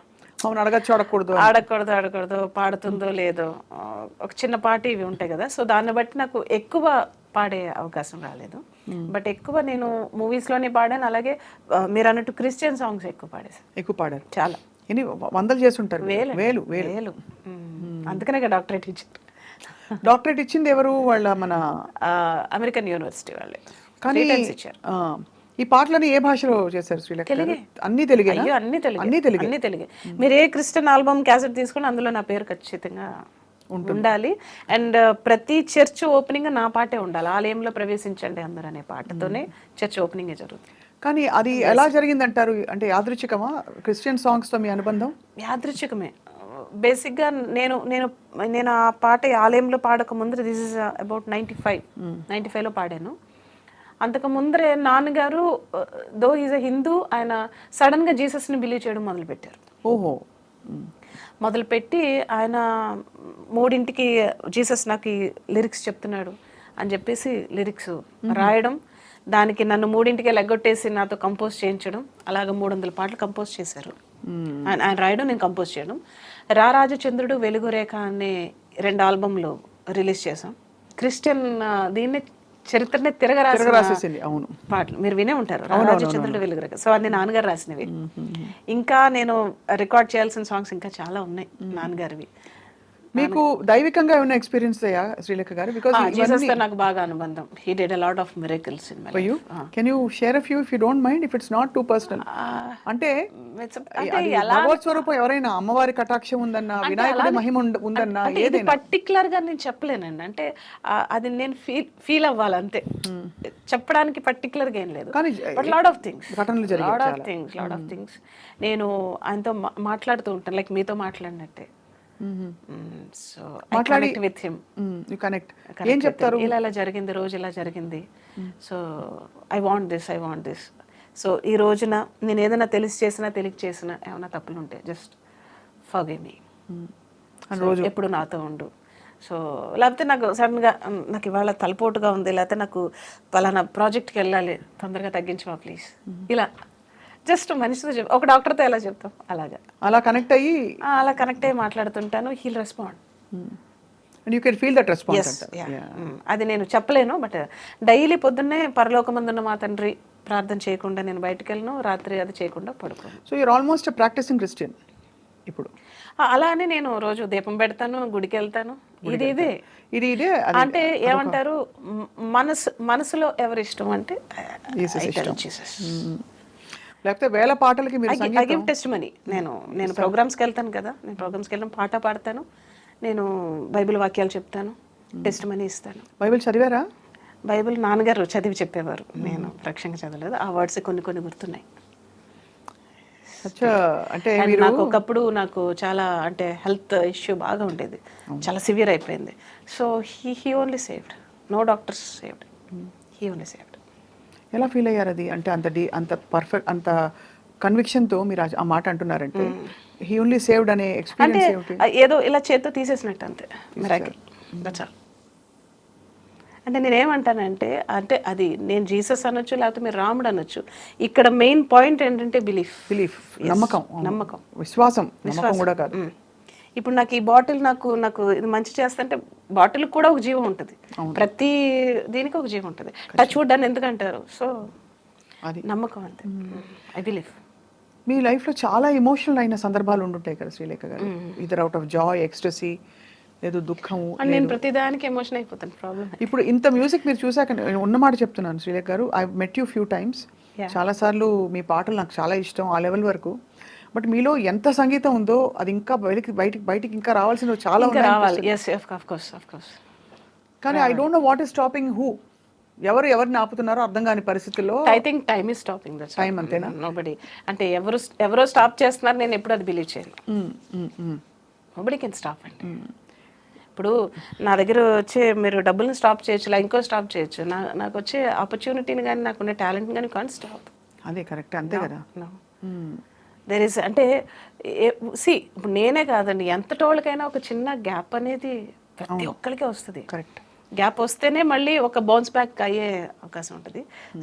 అవును అడగచ్చు ఆడకూడదు పాడుతుందో లేదో, ఒక చిన్న పాట ఇవి ఉంటాయి కదా. సో దాన్ని బట్టి నాకు ఎక్కువ పాడే అవకాశం రాలేదు. బట్ ఎక్కువ నేను మూవీస్లోనే పాడాను. అలాగే మీరు అన్నట్టు క్రిస్టియన్ సాంగ్స్ ఎక్కువ పాడారు చాలా. ఎన్ని వందలు చేసి ఉంటారు. వేలు. అందుకనే డాక్టరేట్ ఇచ్చారు. డాక్టరేట్ ఇచ్చింది ఎవరు? వాళ్ళ మన అమెరికన్ యూనివర్సిటీ వాళ్ళే. కానీ ఈ పాటలని ఏ భాషలో చేశారు శ్రీలేఖ? అన్ని తెలుగే? అన్ని తెలుగే. మీరు ఏ క్రిస్టియన్ ఆల్బమ్ క్యాసెట్ తీసుకుని అందులో నా పేరు ఖచ్చితంగా ఉండాలి. అండ్ ప్రతి చర్చ్ ఓపెనింగ్ నా పాటే ఉండాలి. ఆలయంలో ప్రవేశించండి అందరూ అనే పాటతోనే చర్చ్ ఓపెనింగ్ జరుగుతుంది. కానీ అది ఎలా జరిగిందంటారు? అంటే యాదృచ్ఛికమా క్రిస్టియన్ సాంగ్స్ తో మీ అనుబంధం? యాదృచ్ఛికమే. బేసిక్గా నేను ఆ పాట ఆలయంలో పాడక ముందర, దిస్ ఇస్ అబౌట్ 95లో పాడాను. అంతకు ముందరే నాన్నగారు దో ఈజ్ అ హిందూ, ఆయన సడన్గా జీసస్ని బిలీవ్ చేయడం మొదలుపెట్టారు. మొదలుపెట్టి ఆయన 3ంటికి జీసస్ నాకు ఈ లిరిక్స్ చెప్తున్నాడు అని చెప్పేసి లిరిక్స్ రాయడం, దానికి నన్ను 3ంటికే లెగ్గొట్టేసి నాతో కంపోజ్ చేయించడం, అలాగ 300 పాటలు కంపోజ్ చేశారు. ఆయన రాయడం, నేను కంపోజ్ చేయడం. రారాజచంద్రుడు, వెలుగురేఖ అనే 2 ఆల్బమ్లు రిలీజ్ చేసాం. క్రిస్టియన్ దీన్ని చరిత్రనే తిరగరాసేసింది. అవును, పాటలు మీరు వినే ఉంటారు, రారాజచంద్రుడు, వెలుగురేఖ. సో అన్ని నాన్నగారు రాసినవి. ఇంకా నేను రికార్డ్ చేయాల్సిన సాంగ్స్ ఇంకా చాలా ఉన్నాయి నాన్నగారివి. మీకు దైవికంగా ఏమైనా ఎక్స్పీరియన్స్ అయ్యా శ్రీలేఖ గారు? బికాజ్ జీసస్ తో నాకు బాగా అనుబంధం. హి did a lot of miracles in my life. Can you share a few if you don't mind, if it's not too personal? అంటే భగవత్ స్వరూపం ఎవరైనా, అమ్మవారి కటాక్షం ఉందన్నా, వినాయకుడి మహిమ ఉందన్నా, ఏదైనా పర్టికులర్ గా నేను చెప్పలేనండి. అంటే అది నేను ఫీల్ అవ్వాలి అంతే, చెప్పడానికి పర్టికులర్ గా ఏం లేదు. బట్ లాట్ ఆఫ్ థింగ్స్ నేను ఆయనతో మాట్లాడుతూ ఉంటాను, లైక్ మీతో మాట్లాడినట్టే. So I connect with him. You connect. ఏం చెప్తారు? ఇలా జరిగింది, రోజు ఇలా జరిగింది, so I want this. So ఈ రోజున నేను ఏదైనా తెలిసి చేసినా తెలియక చేసినా ఏమైనా తప్పులు ఉంటే జస్ట్ ఫర్గివ్ మీ, ఎప్పుడు నాతో ఉండు. సో లేకపోతే నాకు సడన్గా నాకు ఇవాళ తలపోటుగా ఉంది, లేకపోతే నాకు పలానా ప్రాజెక్ట్కి వెళ్ళాలి, తొందరగా తగ్గించమా ప్లీజ్, ఇలా జస్ట్ మనిషితో ఒక డాక్టర్తో ఎలా చెప్తాం అలా కనెక్ట్ అయ్యి మాట్లాడుతుంటాను. He'll respond. You can feel that response. అది నేను చెప్పలేను. బట్ డైలీ పొద్దున్నే పరలోకమందున్న మా తండ్రి ప్రార్థన చేయకుండా నేను బయటకు వెళ్ళను, రాత్రి అది చేయకుండా పడుకోను. So you're almost practising Christian ఇప్పుడు? అలా అని నేను రోజు దీపం పెడతాను, గుడికి వెళ్తాను. ఇదే అంటే ఏమంటారు, మనసులో ఎవరి ఇష్టం అంటే జీసస్. లేకపోతే వేల పాటలకి ఐ గివ్ టెస్టిమనీ. నేను ప్రోగ్రామ్స్కి వెళ్తాను కదా, నేను ప్రోగ్రామ్స్కి వెళ్ళిన పాట పాడతాను, నేను బైబిల్ వాక్యాలు చెప్తాను, టెస్టిమనీ ఇస్తాను. బైబిల్ చదివారా? బైబిల్ నాన్నగారు చదివి చెప్పేవారు, నేను ప్రత్యక్షంగా చదవలేదు. ఆ వర్డ్స్ కొన్ని గుర్తున్నాయి. అంటే నాకు ఒకప్పుడు నాకు చాలా అంటే హెల్త్ ఇష్యూ బాగా ఉండేది, చాలా సివియర్ అయిపోయింది. So he only saved, no doctors saved, he only saved. ఎలా ఫీల్ అయ్యారు అది? అంటే అంత పర్ఫెక్ట్, అంత కన్విక్షన్తో మీరు ఆ మాట అంటున్నారంటే హీ ఓన్లీ సేవ్డ్ అనే ఎక్స్పీరియన్స్ ఏమిటి? ఏదో ఇలా చేత్తో తీసేసినట్టు అంతే, మిరాకిల్, దట్స్ ఆల్. అంటే నేనేమంటానంటే, అంటే అది నేను జీసస్ అనొచ్చు, లేకపోతే మీరు రాముడు అనొచ్చు. ఇక్కడ మెయిన్ పాయింట్ ఏంటంటే బిలీఫ్, నమ్మకం, విశ్వాసం కూడా కాదు. ఇప్పుడు నాకు ఈ బాటిల్ నాకు ఇది మంచి చేస్తుంటే బాటిల్ కూడా ఒక జీవం ఉంటుంది, ప్రతి దీనికి ఒక జీవం ఉంటుంది. టచ్ వుడ్ అని ఎందుకంటారు? సో అది నమ్మకం అంతే. I believe. మీ లైఫ్లో చాలా ఎమోషనల్ అయిన సందర్భాలు ఉండుంటాయి కదా శ్రీలేఖ గారు, either out of Joy, ecstasy, లేదు దుఃఖము. అండ్ నేను ప్రతిదానికి ఎమోషన్ అయిపోతాను, ప్రాబ్లం. ఇప్పుడు ఇంత మ్యూజిక్ మీరు చూసాక నేను ఉన్న మాట చెప్తున్నాను శ్రీలేఖ గారు, I met you few times. చాలాసార్లు మీ పాటలు నాకు చాలా ఇష్టం ఆ లెవెల్ వరకు. బట్ మీలో ఎంత సంగీతం ఉందో అది ఇంకా బయటికి ఇంకా రావాల్సినవి చాలా రావాలి. Yes, of course. కానీ I don't know what is stopping who. ఎవరిని ఆపుతున్నారో అర్థం కాని పరిస్థితుల్లో. I think time is stopping. Time అంతేనా? నోబడి, అంటే ఎవరో స్టాప్ చేస్తున్నారు, నేను ఎప్పుడు అది బిలీవ్ చేయను. నోబడి కెన్ స్టాప్ అండి. ఇప్పుడు నా దగ్గర వచ్చే మీరు డబ్బుల్ని స్టాప్ చేయొచ్చు, ఇలా ఇంకో స్టాప్ చేయొచ్చు. నాకు వచ్చే ఆపర్చునిటీని కానీ నాకున్న టాలెంట్ కానీ కాన్ స్టాప్. అదే కరెక్ట్, అంతే కదా. దేర్ ఇస్ అంటే ఇప్పుడు నేనే కాదండి, ఎంతటోళ్ళకైనా ఒక చిన్న గ్యాప్ అనేది ప్రతి ఒక్కరికి వస్తుంది. కరెక్ట్. గ్యాప్ వస్తేనే మళ్ళీ ఒక బౌన్స్ బ్యాక్ అయ్యే అవకాశం ఉంటుంది.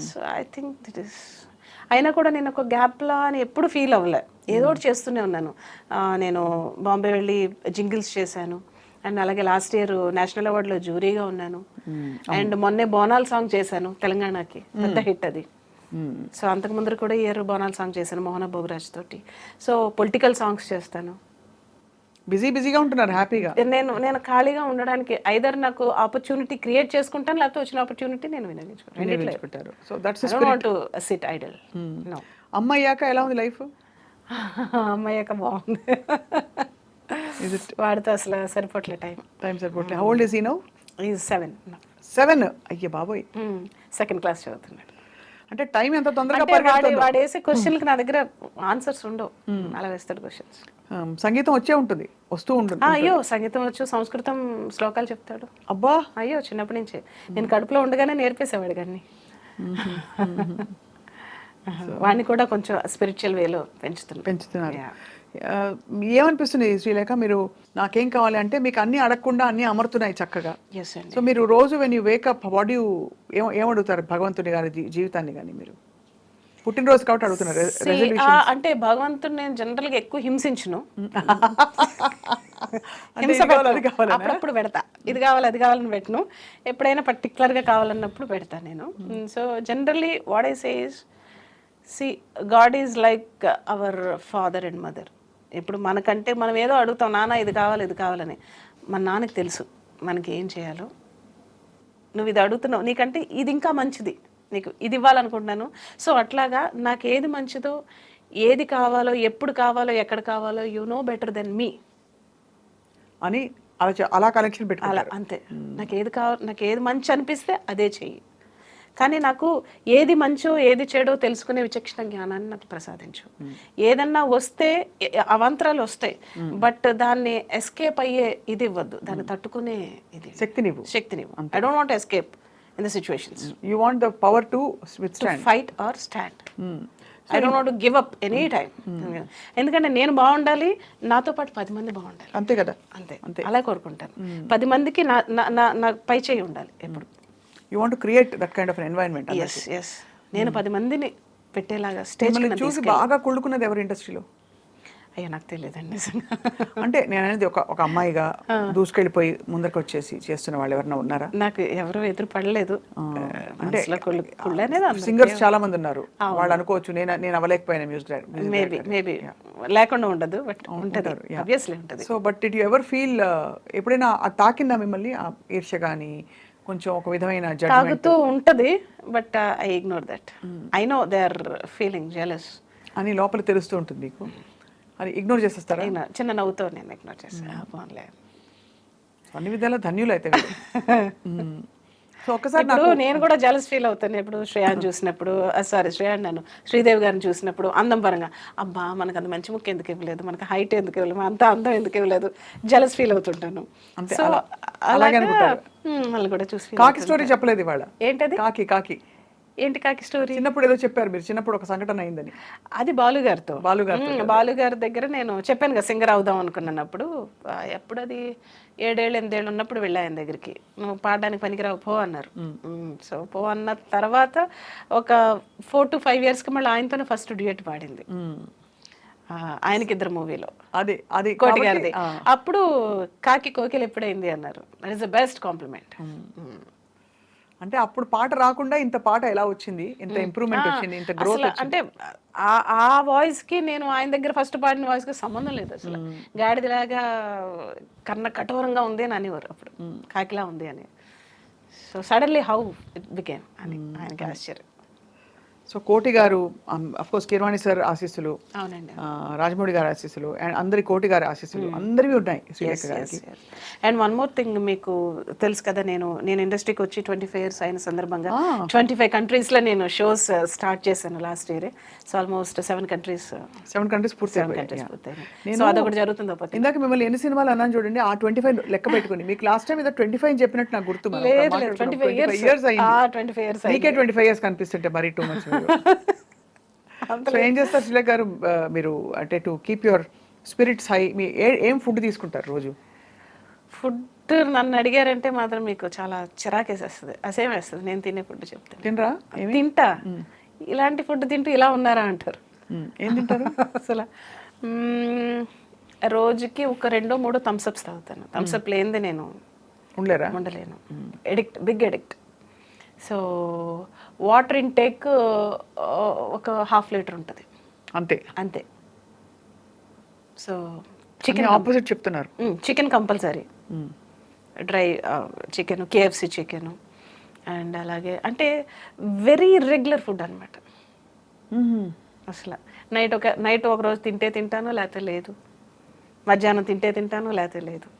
So I think that is. అయినా కూడా నేను ఒక గ్యాప్లా అని ఎప్పుడు ఫీల్ అవ్వలే, ఏదో ఒకటి చేస్తూనే ఉన్నాను. నేను బాంబే వెళ్ళి జింగిల్స్ చేశాను, అండ్ అలాగే లాస్ట్ ఇయర్ నేషనల్ అవార్డులో జ్యూరీగా ఉన్నాను, అండ్ మొన్నే బోనాల్ సాంగ్ చేశాను తెలంగాణకి, పెద్ద హిట్ అది. సో అంతకు ముందు కూడా ఇయర్ బోనాల్ సాంగ్ చేశాను మోహన బోబరాజ్ తోటి. సో పొలిటికల్ సాంగ్స్ చేస్తాను. బిజీగా ఉంటున్నారు హ్యాపీగా. నేను ఖాళీగా ఉండడానికి ఐదర్ నాకు ఆపర్చునిటీ క్రియేట్ చేసుకుంటాను, లేకపోతే వచ్చిన ఆపర్చునిటీ నేను వినియోగించుకుంటాను. So that's it idol. అమ్మయ్యాక ఎలా ఉంది లైఫ్? అమ్మయ్యాక బాగుంది. వాడితో అసలు సరిపోట్లే టైం సరిపోట్లే. How old is he now? Is 7. అయ్యే బాబోయ్, సెకండ్ క్లాస్ చదువుతున్నాడు. అంటే టైం ఎంత తొందరగా వాడు వేసే క్వశ్చన్కి నా దగ్గర ఆన్సర్స్ ఉండవు, అలా వేస్తాడు క్వశ్చన్స్. సంగీతం వస్తూ ఉంటుంది. అయ్యో సంగీతం వచ్చు, సంస్కృతం శ్లోకాలు చెప్తాడు. అబ్బా, అయ్యో చిన్నప్పటి నుంచే నేను కడుపులో ఉండగానే నేర్పేసేవాడు కానీ. వాడిని కూడా కొంచెం స్పిరిచువల్ వేలో పెంచుతున్నారు. ఏమనిపిస్తుంది శ్రీలేఖ, మీరు నాకేం కావాలి అంటే మీకు అన్ని అడగకుండా అన్ని అమరుతున్నాయి చక్కగా. సో మీరు రోజు when you wake up what you ఏమడుగుతారు భగవంతుని కానీ జీవితాన్ని కానీ? మీరు పుట్టినరోజు కాబట్టి అడుగుతున్నారు. అంటే భగవంతుని నేను జనరల్గా ఎక్కువ హింసించును. అప్పుడప్పుడు పెడతా, ఇది కావాలి అది కావాలని పెట్టను. ఎప్పుడైనా పర్టికులర్గా కావాలన్నప్పుడు పెడతా నేను. So generally what I say is, God is like our father and mother. ఇప్పుడు మనకంటే మనం ఏదో అడుగుతాం, నాన్న ఇది కావాలని. మన నాన్నకి తెలుసు మనకి ఏం చేయాలో. నువ్వు ఇది అడుగుతున్నావు, నీకంటే ఇది ఇంకా మంచిది, నీకు ఇది ఇవ్వాలనుకుంటున్నాను. సో అట్లాగా నాకు ఏది మంచిదో, ఏది కావాలో, ఎప్పుడు కావాలో, ఎక్కడ కావాలో, యు నో బెటర్ దెన్ మీ అని అలా కనెక్షన్ పెట్టుకోవాలి. అంతే. నాకు ఏది మంచి అనిపిస్తే అదే చెయ్యి. కానీ నాకు ఏది మంచో ఏది చెడో తెలుసుకునే విచక్షణ జ్ఞానాన్ని నాకు ప్రసాదించు. ఏదన్నా వస్తే అవాంతరాలు వస్తాయి, బట్ దాన్ని ఎస్కేప్ అయ్యే ఇది ఇవ్వద్దు, దాన్ని తట్టుకునే ఇది శక్తినివ్వు. I don't want escape in the situations. You want the power to fight or stand. I don't want to give up any time. ఎందుకంటే నేను బాగుండాలి, నాతో పాటు 10 మంది బాగుండాలి. అంతే కదా. అంతే, అలా కోరుకుంటాను. 10 మందికి నా పై చేయి ఉండాలి ఎప్పుడు. You want to create that kind of an environment. Yes. నేను 10 మందిని పెట్టేలాగా స్టేజ్ చూసి బాగా కుళ్ళుకున్నది ఎవరు ఇండస్ట్రీలో? అయ్యో నాకు తెలియదండి. అంటే నేను అనేది ఒక అమ్మాయిగా దూసుకెళ్ళిపోయి ముందరికి వచ్చేసి చేస్తున్న వాళ్ళు ఎవరైనా ఉన్నారా? నాకు ఎవరు ఎదురు పడలేదు. అంటే సింగర్స్ చాలా మంది ఉన్నారు, వాళ్ళు అనుకోవచ్చు నేను అవ్వలేకపోయినా మ్యూజిక్ డైరెక్టర్. మేబీ లేకుండా ఉండదు, బట్ ఉంటుంది, ఆబ్వియస్లీ ఉంటుంది. So but did you ever feel, ఎప్పుడైనా తాకిందా మిమ్మల్ని ఆ ఈర్ష్య కానీ కొంచెం ఒక విధమైన తాగుతూ ఉంటది, but I ignore that. I know they are feeling jealous అని లోపల తెలుస్తూ ఉంటుంది నీకు, అది ఇగ్నోర్ చేసేస్తారా? చిన్న నవ్వుతో నేను ఇగ్నోర్ చేస్తాను. అన్ని విధాలా ధన్యులు అయితే. సో ఒకసారి నేను కూడా జలస్ ఫీల్ అవుతాను ఎప్పుడు శ్రేయాన్ని చూసినప్పుడు. నన్ను శ్రీదేవి గారిని చూసినప్పుడు అందం పరంగా, అబ్బా మనకు అంత మంచి ముక్కు ఎందుకు ఇవ్వలేదు, మనకు హైట్ ఎందుకు ఇవ్వలేదు, అంత అందం ఎందుకు ఇవ్వలేదు, జలస్ ఫీల్ అవుతుంటాను. సో అలాగే మళ్ళీ కూడా చూసి. కాకి స్టోరీ చెప్పలేదు ఇవాళ. ఏంటది? కాకి ఏంటి కాకి స్టోరీ? చిన్నప్పుడు ఏదో చెప్పారు మీరు, చిన్నప్పుడు ఒక సంఘటన అయిందని. అది బాలుగారి దగ్గర నేను చెప్పాను కదా సింగర్ అవుదాం అనుకున్నప్పుడు. ఎప్పుడు అది 7-8 ఉన్నప్పుడు వెళ్ళా ఆయన దగ్గరికి. నువ్వు పాడడానికి పనికిరావు పో అన్నారు. సో పో అన్న తర్వాత ఒక 4 to 5 yearsకి మళ్ళీ ఆయనతోనే ఫస్ట్ డ్యూయట్ పాడింది, ఆయనకి 2 మూవీలో. అది కోటి గారిది. అప్పుడు కాకి కోకిల ఎప్పుడైంది అన్నారు. That is the best compliment. అంటే అప్పుడు పాట రాకుండా ఇంత పాట ఎలా వచ్చింది, ఇంత ఇంప్రూవ్మెంట్ వచ్చింది, ఇంత గ్రోత్ అసలు వచ్చింది? అంటే ఆ వాయిస్ కి నేను ఆయన దగ్గర ఫస్ట్ పాడిన వాయిస్ కి సంబంధం లేదు అసలు. గాడిదలాగా కన్న కఠోరంగా ఉంది అని అనేవారు అప్పుడు, కాకిలా ఉంది అని. So suddenly how it became అని ఆయనకి ఆశ్చర్యం. సో కోటి గారు, అఫ్ కోర్స్ కీరవాణి సార్ ఆశీస్సులు, అవునండి. రాజమౌళి గారి ఆశీస్సులు, అండ్ అందరి కోటి గారి ఆశీస్సులు అందరివి ఉన్నాయి శ్రీలేఖ గారికి. అండ్ వన్ మోర్ థింగ్, మీకు తెలుసు కదా, నేను ఇండస్ట్రీకి వచ్చి 25 years అయిన సందర్భంగా 25 countries లో నేను షోస్ స్టార్ట్ చేశాను last year. So almost 7 countries పూర్తయినాయి. సో అదొకటి జరుగుతుంది. ఇందాక మిమ్మల్ని ఎన్ని సినిమాలు అన్నాను చూడండి, ఆ 25 లెక్క పెట్టుకుని మీకు లాస్ట్ టైం ఏదో 25 చెప్పినట్టు నాకు గుర్తు. 25 years అయింది. మీకే 25 years కనిపిస్తుంటే మరీ టూ మచ్. సో ఏం చేస్తారు శ్రీలేఖ గారు మీరు, అంటే to keep your spirits high, మీ ఏం ఫుడ్ తీసుకుంటారు రోజు? ఫుడ్ నన్ను అడిగారంటే మాత్రం మీకు చాలా చిరాకేసేస్తుంది, అసేం వేస్తుంది నేను తినే ఫుడ్ చెప్తాను. తినరా? తింటా. ఇలాంటి ఫుడ్ తింటూ ఇలా ఉన్నారా అంటారు. ఏం తింటారు? అసలు రోజుకి ఒక 2-3 థమ్స్అప్స్ తాగుతాను. థమ్స్అప్ లేనిదే నేను ఉండలేను. Big addict. So water intake ఒక 1/2 liter ఉంటుంది అంతే. సో చికెన్ ఆపోజిట్ చెప్తున్నారు. Chicken compulsory, dry chicken, KFC chicken, and అలాగే అంటే వెరీ రెగ్యులర్ ఫుడ్ అనమాట. అసలు నైట్ ఒక రోజు తింటాను, లేకపోతే లేదు. మధ్యాహ్నం తింటాను, లేకపోతే లేదు.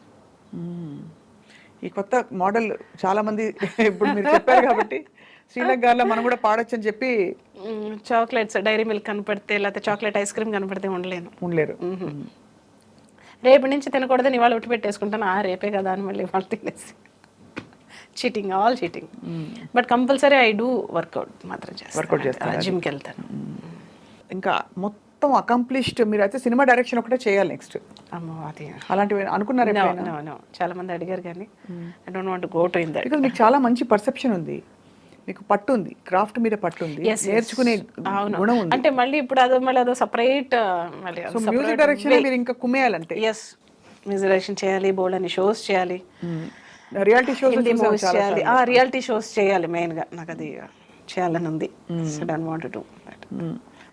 ఈ కొత్త మోడల్ చాలా మంది ఇప్పుడు మీరు చెప్పారు కాబట్టి శ్రీలేఖ గారిలో మనం కూడా పాడొచ్చు అని చెప్పి. చాక్లెట్స్, డైరీ మిల్క్ కనపడితే, లేకపోతే చాక్లెట్ ఐస్ క్రీమ్ కనపడితే ఉండలేరు. రేపు నుంచి తినకూడదని ఇవాళ ఉట్టి పెట్టేసుకుంటాను. రేపే కదా అని మళ్ళీ ఇవాళ తినేసి. All cheating. But compulsory I do workout మాత్రం చేస్తాను, జిమ్కి వెళ్తాను. ఇంకా మొత్తం అకంప్లిష్డ్ మీరు అయితే సినిమా డైరెక్షన్ ఒకటే చేయాలి నెక్స్ట్. అది అలాంటివి అనుకున్నారు? చాలా మంది అడిగారు కానీ I don't want to go to in that. Because మీకు చాలా మంచి పర్సెప్షన్ ఉంది, మీకు పట్టు ఉంది, క్రాఫ్ట్ మీద పట్టు ఉంది, నేర్చుకునే గుణం ఉంది. అంటే మళ్ళీ ఇప్పుడు అదో సపరేట్ మ్యూజిక్ డైరెక్షన్ మీరు ఇంకా కుమ్మేయాలంటే. మ్యూజిక్ డైరెక్షన్ చేయాలి, బోల్డ్ అని షోస్ చేయాలి, రియాలిటీ షోస్ చేయాలి. రియాలిటీ షోస్ చేయాలి మెయిన్ గా, నాకు అది చేయాలని ఉంది. So don't want to do that.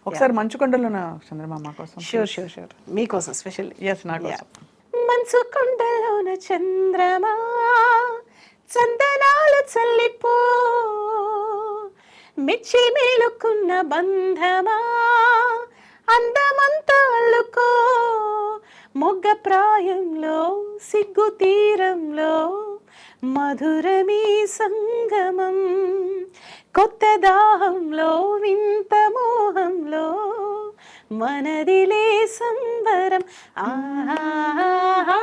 ఒకసారి మంచుకొండలోన చంద్రమామ కోసం. షూర్ మీకోసం స్పెషల్. నా కోసం. మంచుకొండలోన చంద్రమా చందనాలు చల్లిపో, మెచ్చి మేలుకున్న బంధమా అందమంతా అల్లుకో, మొగ్గ ప్రాయంలో సిగ్గు తీరంలో మధురమీ సంగమం, కొత్త దాహంలో వింత మోహంలో మనదిలే సంబరం. ఆహా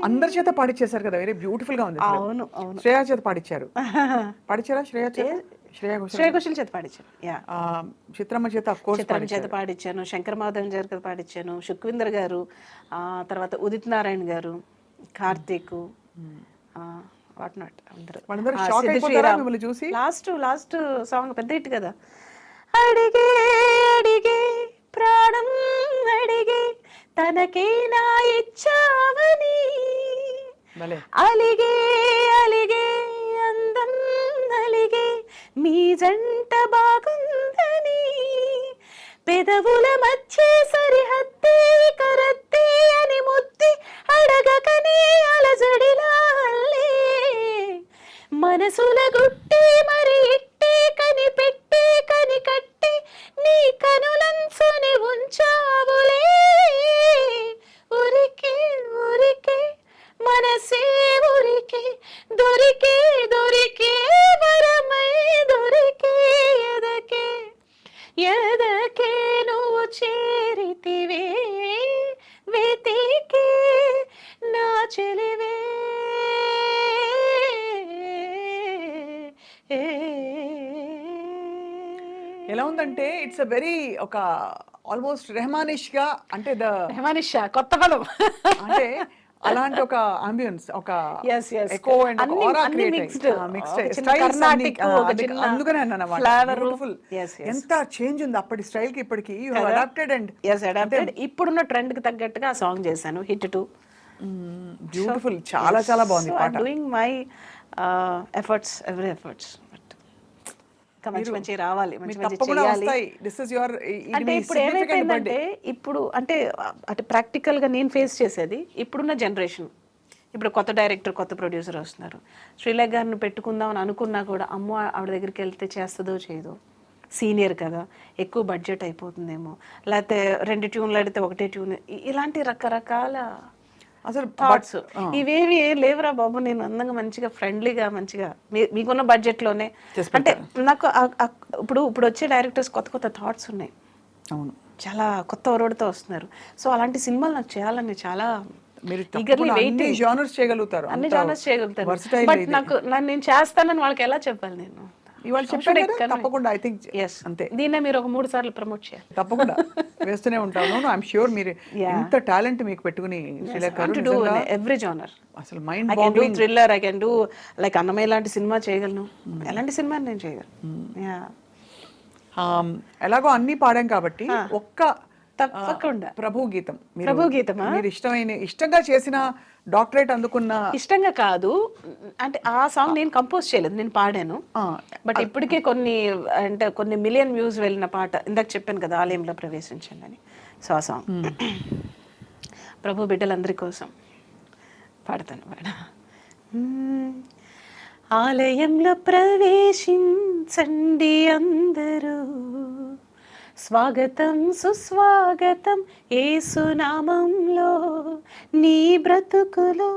అందరి చేత పాడిచ్చేసారు కదా, వెరీ బ్యూటిఫుల్ గా ఉంది. అవును. శ్రేయా చేత పాడిచ్చారా? శ్రేయా ఘోషల్ చేత పాడించాను. చిత్రమ్మ చేత చేత పాడించాను, శంకర్ మాధవన్ చేత పాడించాను, సుఖ్వీందర్ గారు, తర్వాత ఉదిత్ నారాయణ గారు, కార్తీక్, వాట్ నాట్ అందరూ చూసి. లాస్ట్ సాంగ్ పెద్ద హిట్ కదా. అడిగే అడిగే ప్రాణం అడిగే తనకే నా ఇచ్చావని, అలిగే అలిగే అందం అలిగే మీ జంట బాగుందని, పెదవుల మధ్య సరిహద్దే కరత్తే అని ముద్ది అడగకనే అలజడిలా అల్లే, మనసుల గుట్టి మరి ఇట్టే కనిపెట్టి కనికట్టి నీ కనులంచుని ఉంచావులే, ఉరికే ఉరికే మనసే ఉరికే దొరికే దొరికే వరమై దొరికే ఎదకే ఎదకే నువ్వు చేరితివే వెతికే నా చెలివే. ఎలా ఉందంటే ఇట్స్ అ వెరీ ఒక ఆల్మోస్ట్ రెహమానిష్ గా, అంటే రెహమానిష్ కొత్త పదం, అంటే అలాంటి ఒక అంబియన్స్, ఒక Yes, yes. ఎకో అండ్ అన్ని- aura అన్ని create mixed. అయ్యి, mixed ఒక అయ్యి. చిన్న Styles కర్ణాటిక్, అన్ని, ఒక చిన్న అందుకనే అన్నమాట flavor. బ్యూటిఫుల్. Yes, yes. ఎంత చేంజ్ ఉంది అప్పటి స్టైల్ కి ఇప్పటికి. యు హావ్ కదా? Adapted and Yes, adapted. ఇప్పుడున్న ట్రెండ్ కి తగ్గట్టుగా ఆ సాంగ్ చేశాను, హిట్ 2. బ్యూటిఫుల్, చాలా చాలా బాగుంది పాట. Doing my efforts, every efforts. ఇంకా మంచి మంచి రావాలి, మంచి మీరు మంచి తప్పకుండా చేయాలి. వస్తాయి. దిస్ ఇస్ యువర్, అంటే ఇప్పుడు ఏమైపోయిందంటే, ఇప్పుడు అంటే ప్రాక్టికల్ గా నేను ఫేస్ చేసేది ఇప్పుడున్న జనరేషన్. ఇప్పుడు కొత్త డైరెక్టర్, కొత్త ప్రొడ్యూసర్ వస్తున్నారు. శ్రీలేఖ గారిని పెట్టుకుందాం అని అనుకున్నా కూడా, అమ్మో ఆవిడ దగ్గరికి వెళ్తే చేస్తుందో చేయదో, సీనియర్ కదా, ఎక్కువ బడ్జెట్ అయిపోతుందేమో, లేకపోతే 2 ట్యూన్లు అడిగితే ఒకటే ట్యూన్, ఇలాంటి రకరకాల అసలు థాట్స్. ఇవేవి ఏం లేవురా బాబు, నేను అందంగా మంచిగా ఫ్రెండ్లీగా మంచిగా మీకున్న బడ్జెట్లోనే. అంటే నాకు ఇప్పుడు ఇప్పుడు వచ్చే డైరెక్టర్స్ కొత్త కొత్త థాట్స్ ఉన్నాయి. అవును, చాలా కొత్త ఒరవడితో వస్తున్నారు. సో అలాంటి సినిమాలు నాకు చేయాలని చాలా మీరు ఈగర్లీ అన్ని వెయిటింగ్. జానర్స్ చేయగలుగుతారు, అన్ని అంత జానర్స్ చేయగలుగుతాను. versatile బట్ ఇది. నేను చేస్తానని వాళ్ళకి ఎలా చెప్పాలి? నేను ఇవాళ చెప్పాను కదా, తప్పకుండా ఐ థింక్ అంతే. దీన్నే మీరు ఒక 3 సార్లు ప్రమోట్ చేయాలి. తప్పకుండా వేస్తూనే ఉంటాను. ఐఎమ్ ష్యూర్ మీరు ఎంత టాలెంట్ మీకు పెట్టుకుని శ్రీలేఖ గారు, ఎవ్రీ జానర్. అసలు mind I can do thriller, I can do like Annamayya లాంటి సినిమా చేయగలను. ఎలాంటి సినిమా నేను చేయగలను. ఎలాగో అన్ని పాడాం కాబట్టి ఒక్క తప్పకుండా ప్రభు గీతం, ప్రభు గీతమా? మీరు ఇష్టంగా చేసిన, డాక్టరేట్ అందుకున్న. ఇష్టంగా కాదు అంటే ఆ సాంగ్ నేను కంపోజ్ చేయలేదు, నేను పాడాను. బట్ ఇప్పటికే కొన్ని మిలియన్ వ్యూస్ వెళ్ళిన పాట, ఇందాక చెప్పాను కదా, ఆలయంలో ప్రవేశించండి అని. సో ఆ సాంగ్ ప్రభు బిడ్డలందరి కోసం పాడతాను. ఆలయంలో ప్రవేశించండి అందరూ, స్వాగతం సుస్వాగతం యేసునామంలో, నీ బ్రతుకులో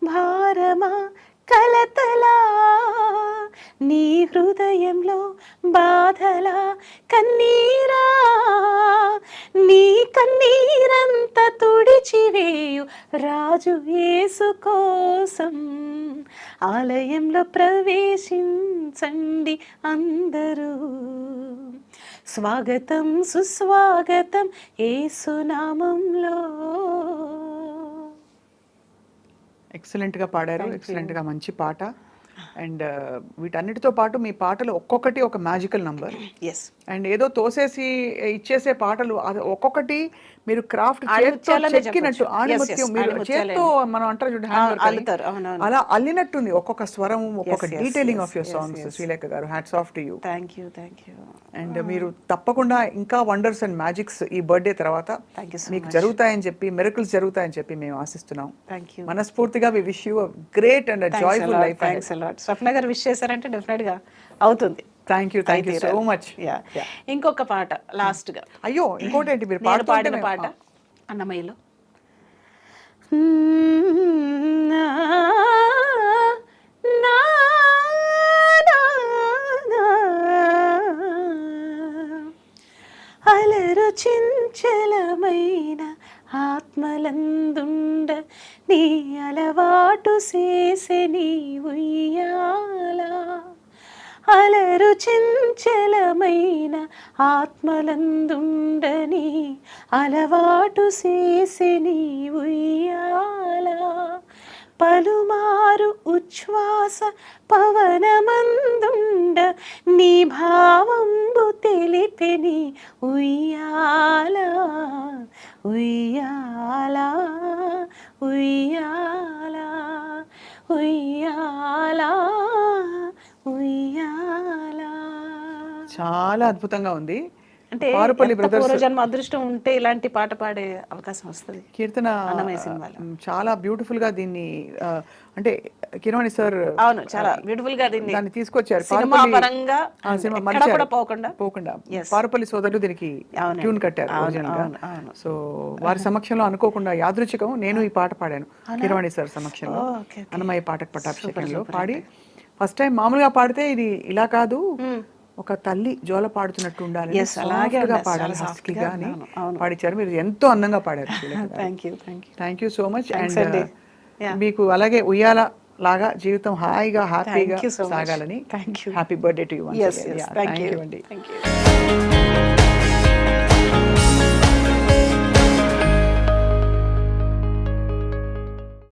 భారమా కలతలా, నీ హృదయంలో బాధలా కన్నీరా, నీ కన్నీరంత తుడిచివేయు రాజు యేసు కోసం, ఆలయంలో ప్రవేశించండి అందరూ, స్వాగతం సుస్వాగతం యేసునామంలో. ఎక్సలెంట్ గా పాడారు, ఎక్సలెంట్ గా మంచి పాట. అండ్ వీటన్నిటితో పాటు మీ పాటలు ఒక్కొక్కటి ఒక మ్యాజికల్ నంబర్. ఎస్. అండ్ ఏదో తోసేసి ఇచ్చేసే పాటలు, అది ఒక్కొక్కటి మీరు క్రాఫ్ట్ చెక్కినట్టు, ఆణిముత్యం, మీరు చేత్తో మనం అంటారు చూడండి, అలా అల్లినట్టుంది ఒక్కొక్క స్వరం, ఒక్కొక్క detailing of your songs. Sreelekha గారు, hats off to you. Thank you. And మీరు తప్పకుండా ఇంకా వండర్స్ అండ్ మ్యాజిక్స్ ఈ బర్త్డే తర్వాత మీకు జరుగుతాయని చెప్పి, మిరకల్స్ జరుగుతాయని చెప్పి మేము ఆశిస్తున్నాం. మనస్ఫూర్తిగా we wish you a great and joyful life. Thanks a lot. Swapna గారు విష్ చేశారంటే డెఫినెట్ గా అవుతుంది. Thank you so much. ఇంకొక పాట లాస్ట్ గా. అయ్యో, ఇంకోటి ఏంటి, మీరు పాడిన పాట అన్నమయ్యలో. అలరు చించలమైన ఆత్మలందుండ, నీ అలవాటు చేసే నీ ఉయ్యాల, అలరు చించలమైన ఆత్మలందుండని, అలవాటు చేసే నీ ఉయ్యాల, పలుమారు ఉచ్ఛ్వాస పవనమందుండ, నీ భావంబు తెలిపెని ఉయ్యాల, ఉయ్యాల, ఉయ్యాల, ఉయ్యాల, ఉయ్యాల. చాలా అద్భుతంగా ఉంది. అంటే పారుపల్లి బ్రదర్స్ పూర్వజన్మ అదృష్టం ఉంటే ఇలాంటి పాట పాడే అవకాశం వస్తుంది. కీర్తన అన్నమయ్య సినిమాలో చాలా బ్యూటిఫుల్ గా దీన్ని, అంటే కిరవాణి సార్ అవును చాలా బ్యూటిఫుల్ గా దీన్ని తీసుకొచ్చారు. సినిమా పరంగా ఎక్కడ కూడా పోకుండా పారుపల్లి సోదరులు దీనికి ట్యూన్ కట్టారు ఒరిజినల్ గా. సో వారి సమక్షంలో అనుకోకుండా యాదృచ్ఛికం నేను ఈ పాట పాడాను కిరవాణి సార్ సమక్షంలో, అన్నమయ్య పాటకు పట్టాభిషేకంలో పాడి. ఫస్ట్ టైం మామూలుగా పాడితే ఇది ఇలా కాదు, ఒక తల్లి జోల పాడుతున్నట్టు ఉండాలి, పాడాలి, హస్కీగా అని పాడించారు. మీరు ఎంతో అందంగా పాడారు. Thank you so much. And మీకు అలాగే ఉయ్యాల లాగా జీవితం హాయిగా హ్యాపీగా సాగాలని. Happy birthday to you. Thank you అండి.